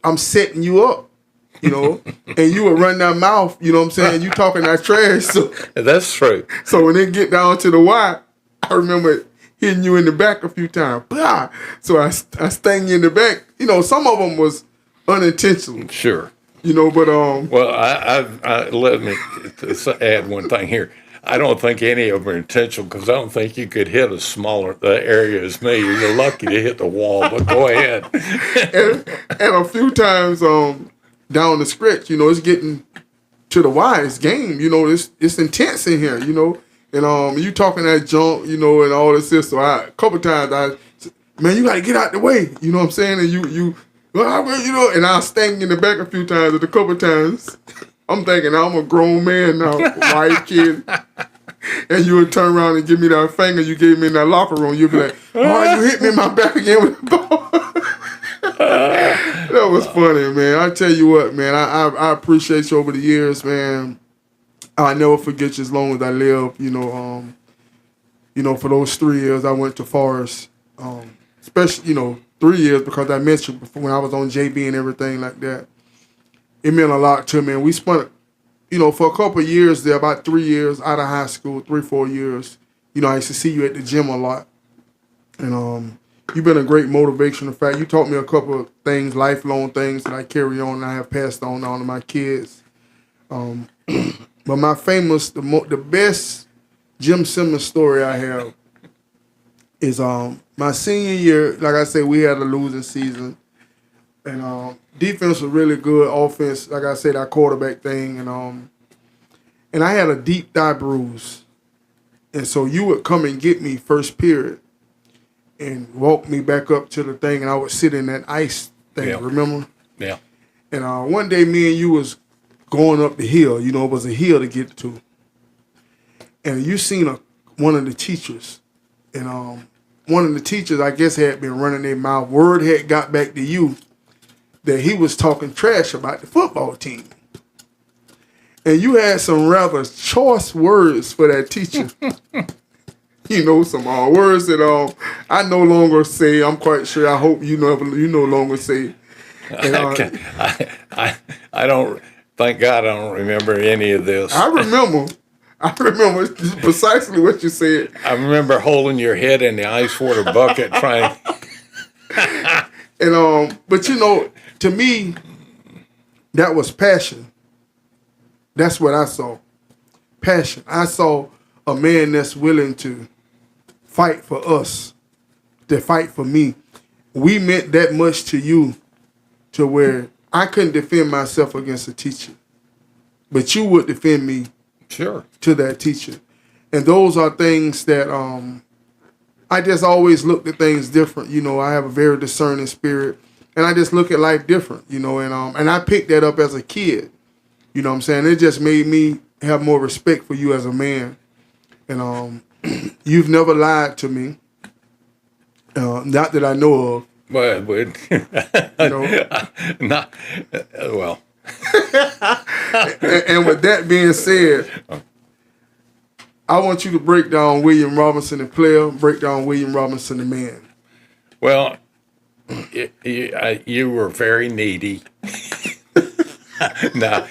I'm setting you up, and you would run that mouth, you know what I'm saying? You talking that trash. So that's true. So when it get down to the wire, I remember hitting you in the back a few times. Blah. So I stung you in the back. Some of them was unintentional. Sure. But Well, I let me add one thing here. I don't think any of them are intentional because I don't think you could hit a smaller area as me. You're lucky to hit the wall, but go ahead. and a few times down the stretch, it's getting to the wire. It's game. It's intense in here. And you talking that junk, and all this. So a couple times man, you gotta get out the way. You know what I'm saying? And and I stung in the back a few times. And a couple times, I'm thinking I'm a grown man now, white kid. And you would turn around and give me that finger you gave me in that locker room. You'd be like, "Oh, you hit me in my back again with the ball." That was funny, man. I tell you what, man. I appreciate you over the years, man. I'll never forget you as long as I live. For those 3 years I went to Forest, especially 3 years because I mentioned before when I was on JB and everything like that. It meant a lot to me. And we spent, for a couple of years there, about 3 years out of high school, 3-4 years. I used to see you at the gym a lot, and you've been a great motivation. In fact, you taught me a couple of things, lifelong things that I carry on and I have passed on to my kids. But my the best Jim Simmons story I have is my senior year. Like I said, we had a losing season, and defense was really good. Offense, like I said, our quarterback thing, and I had a deep thigh bruise, and so you would come and get me first period, and walk me back up to the thing, and I would sit in that ice thing. Yeah. Remember? Yeah. And one day, me and you was going up the hill. It was a hill to get to. And you seen one of the teachers. And one of the teachers, I guess, had been running their mouth. Word had got back to you that he was talking trash about the football team. And you had some rather choice words for that teacher. Some words that I no longer say. I'm quite sure. I hope you no longer say. And, I don't. Thank God I don't remember any of this. I remember precisely what you said. I remember holding your head in the ice water bucket trying. And but to me, that was passion. That's what I saw. Passion. I saw a man that's willing to fight for us, to fight for me. We meant that much to you, to where I couldn't defend myself against a teacher, but you would defend me. Sure. To that teacher. And those are things that I just always looked at things different. I have a very discerning spirit, and I just look at life different, and I picked that up as a kid. You know what I'm saying? It just made me have more respect for you as a man. And you've never lied to me, not that I know of. Well, not well. And with that being said, I want you to break down William Robinson the player, break down William Robinson the man. Well, you were very needy. No,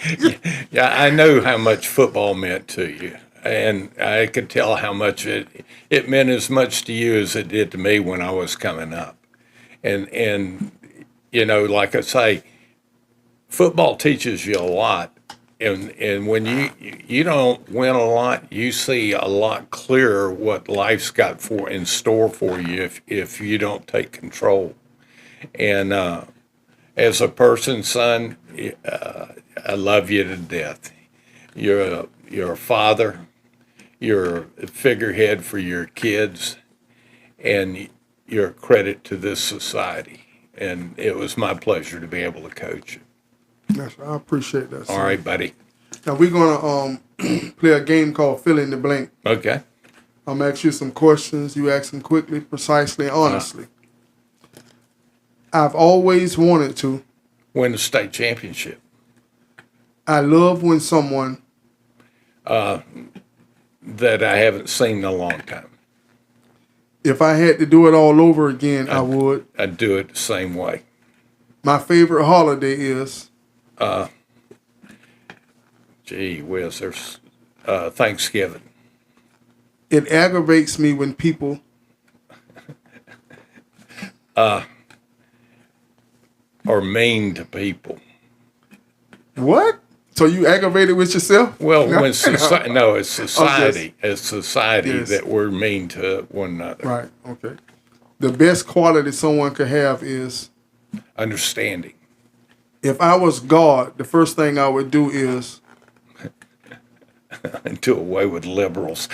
yeah, I know how much football meant to you, and I could tell how much it meant as much to you as it did to me when I was coming up. And like I say, football teaches you a lot, and when you don't win a lot, you see a lot clearer what life's got in store for you if you don't take control. And As a person, son, I love you to death. You're a father. You're a figurehead for your kids, and you're a credit to this society. And it was my pleasure to be able to coach you. Yes, I appreciate that. All sir. right, buddy. Now we're gonna play a game called Fill in the Blank. Okay. I'm gonna ask you some questions. You ask them quickly, precisely, and honestly. I've always wanted to. Win the state championship. I love when someone. That I haven't seen in a long time. If I had to do it all over again, I would. I'd do it the same way. My favorite holiday is. Gee whiz, there's Thanksgiving. It aggravates me when people. Are mean to people. What? So you aggravated with yourself? Well, No. when society, no, it's society. It's society Yes. that we're mean to one another. Right. Okay. The best quality someone could have is. Understanding. If I was God, the first thing I would do is. And do away with liberals.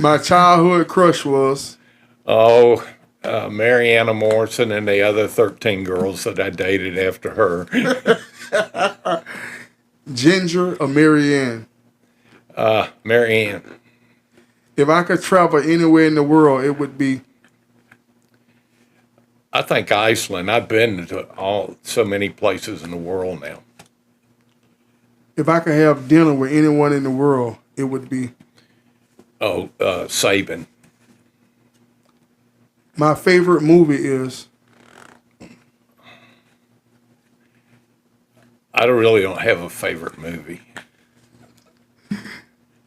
My childhood crush was. Oh, Marion Morrison and the other 13 girls that I dated after her. Ginger or Marianne. Marianne. If I could travel anywhere in the world, it would be. I think Iceland. I've been to so many places in the world now. If I could have dinner with anyone in the world, it would be. Oh, Saban. My favorite movie is. I really don't have a favorite movie.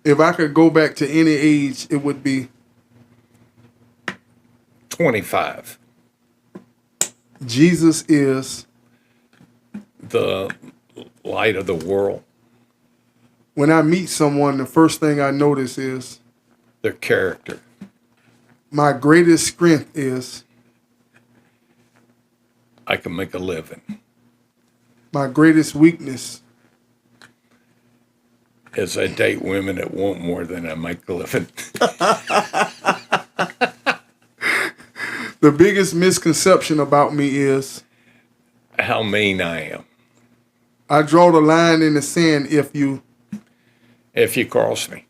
If I could go back to any age, it would be. 25. Jesus is. The light of the world. When I meet someone, the first thing I notice is. Their character. My greatest strength is. I can make a living. My greatest weakness. As I date women that want more than I make a living. The biggest misconception about me is. How mean I am. I draw the line in the sand if you. If you cross me.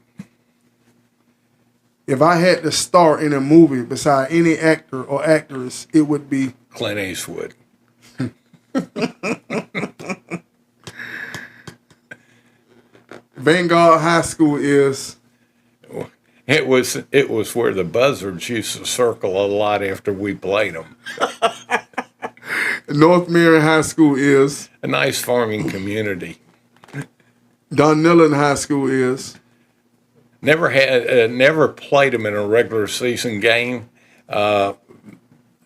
If I had to star in a movie beside any actor or actress, it would be. Clint Eastwood. Vanguard High School is. It was where the buzzards used to circle a lot after we played them. North Marion High School is. A nice farming community. Dunillen High School is. Never played them in a regular season game.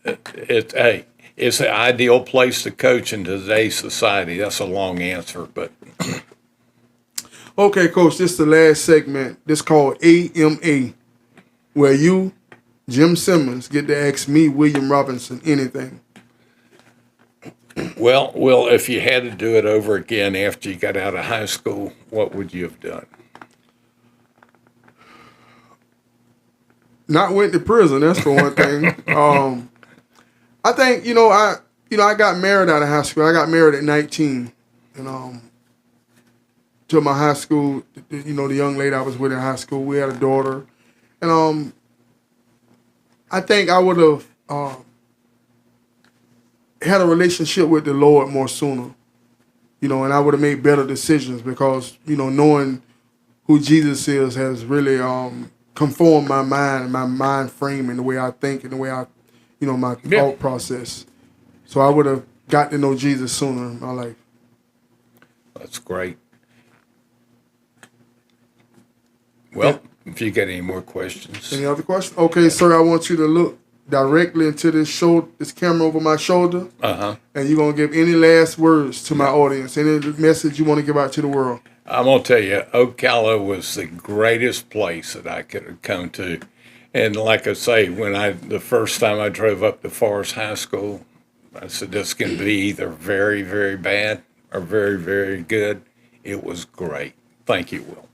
It's an ideal place to coach in today's society. That's a long answer, but Okay, Coach, this is the last segment. This is called AMA, where you, Jim Simmons, get to ask me, William Robinson, anything. well, if you had to do it over again after you got out of high school, what would you have done? Not went to prison. That's for one thing. I think I got married out of high school. I got married at 19, and to my high school, the young lady I was with in high school, we had a daughter, and I think I would have had a relationship with the Lord more sooner, and I would have made better decisions because knowing who Jesus is has really conformed my mind and my mind frame and the way I think and the way I, my thought process. So I would have got to know Jesus sooner in my life. That's great. Well, if you got any more questions. Any other questions? Okay, sir, I want you to look directly into this camera over my shoulder. Uh-huh. And you're going to give any last words to my audience, any message you want to give out to the world. I'm going to tell you, Ocala was the greatest place that I could have come to. And like I say, the first time I drove up to Forest High School, I said, this can be either very, very bad or very, very good. It was great. Thank you, Will.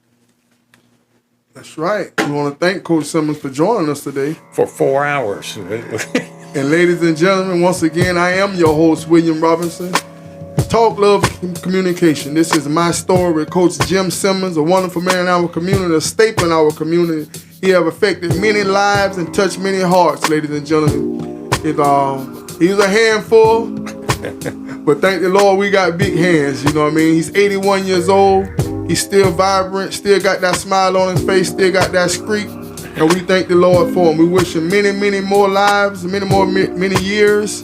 That's right. We want to thank Coach Simmons for joining us today. For 4 hours. And ladies and gentlemen, once again, I am your host, William Robinson. Talk Love Communication. This is my story with Coach Jim Simmons, a wonderful man in our community, a staple in our community. He have affected many lives and touched many hearts, ladies and gentlemen. He's a handful, but thank the Lord we got big hands, you know what I mean? He's 81 years old. He's still vibrant, still got that smile on his face, still got that streak. And we thank the Lord for him. We wish him many, many more lives, many years.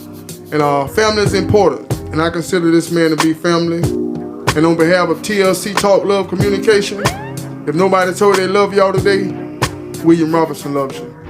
And family is important. And I consider this man to be family. And on behalf of TLC Talk Love Communication, if nobody told you they love y'all today, William Robinson loves you.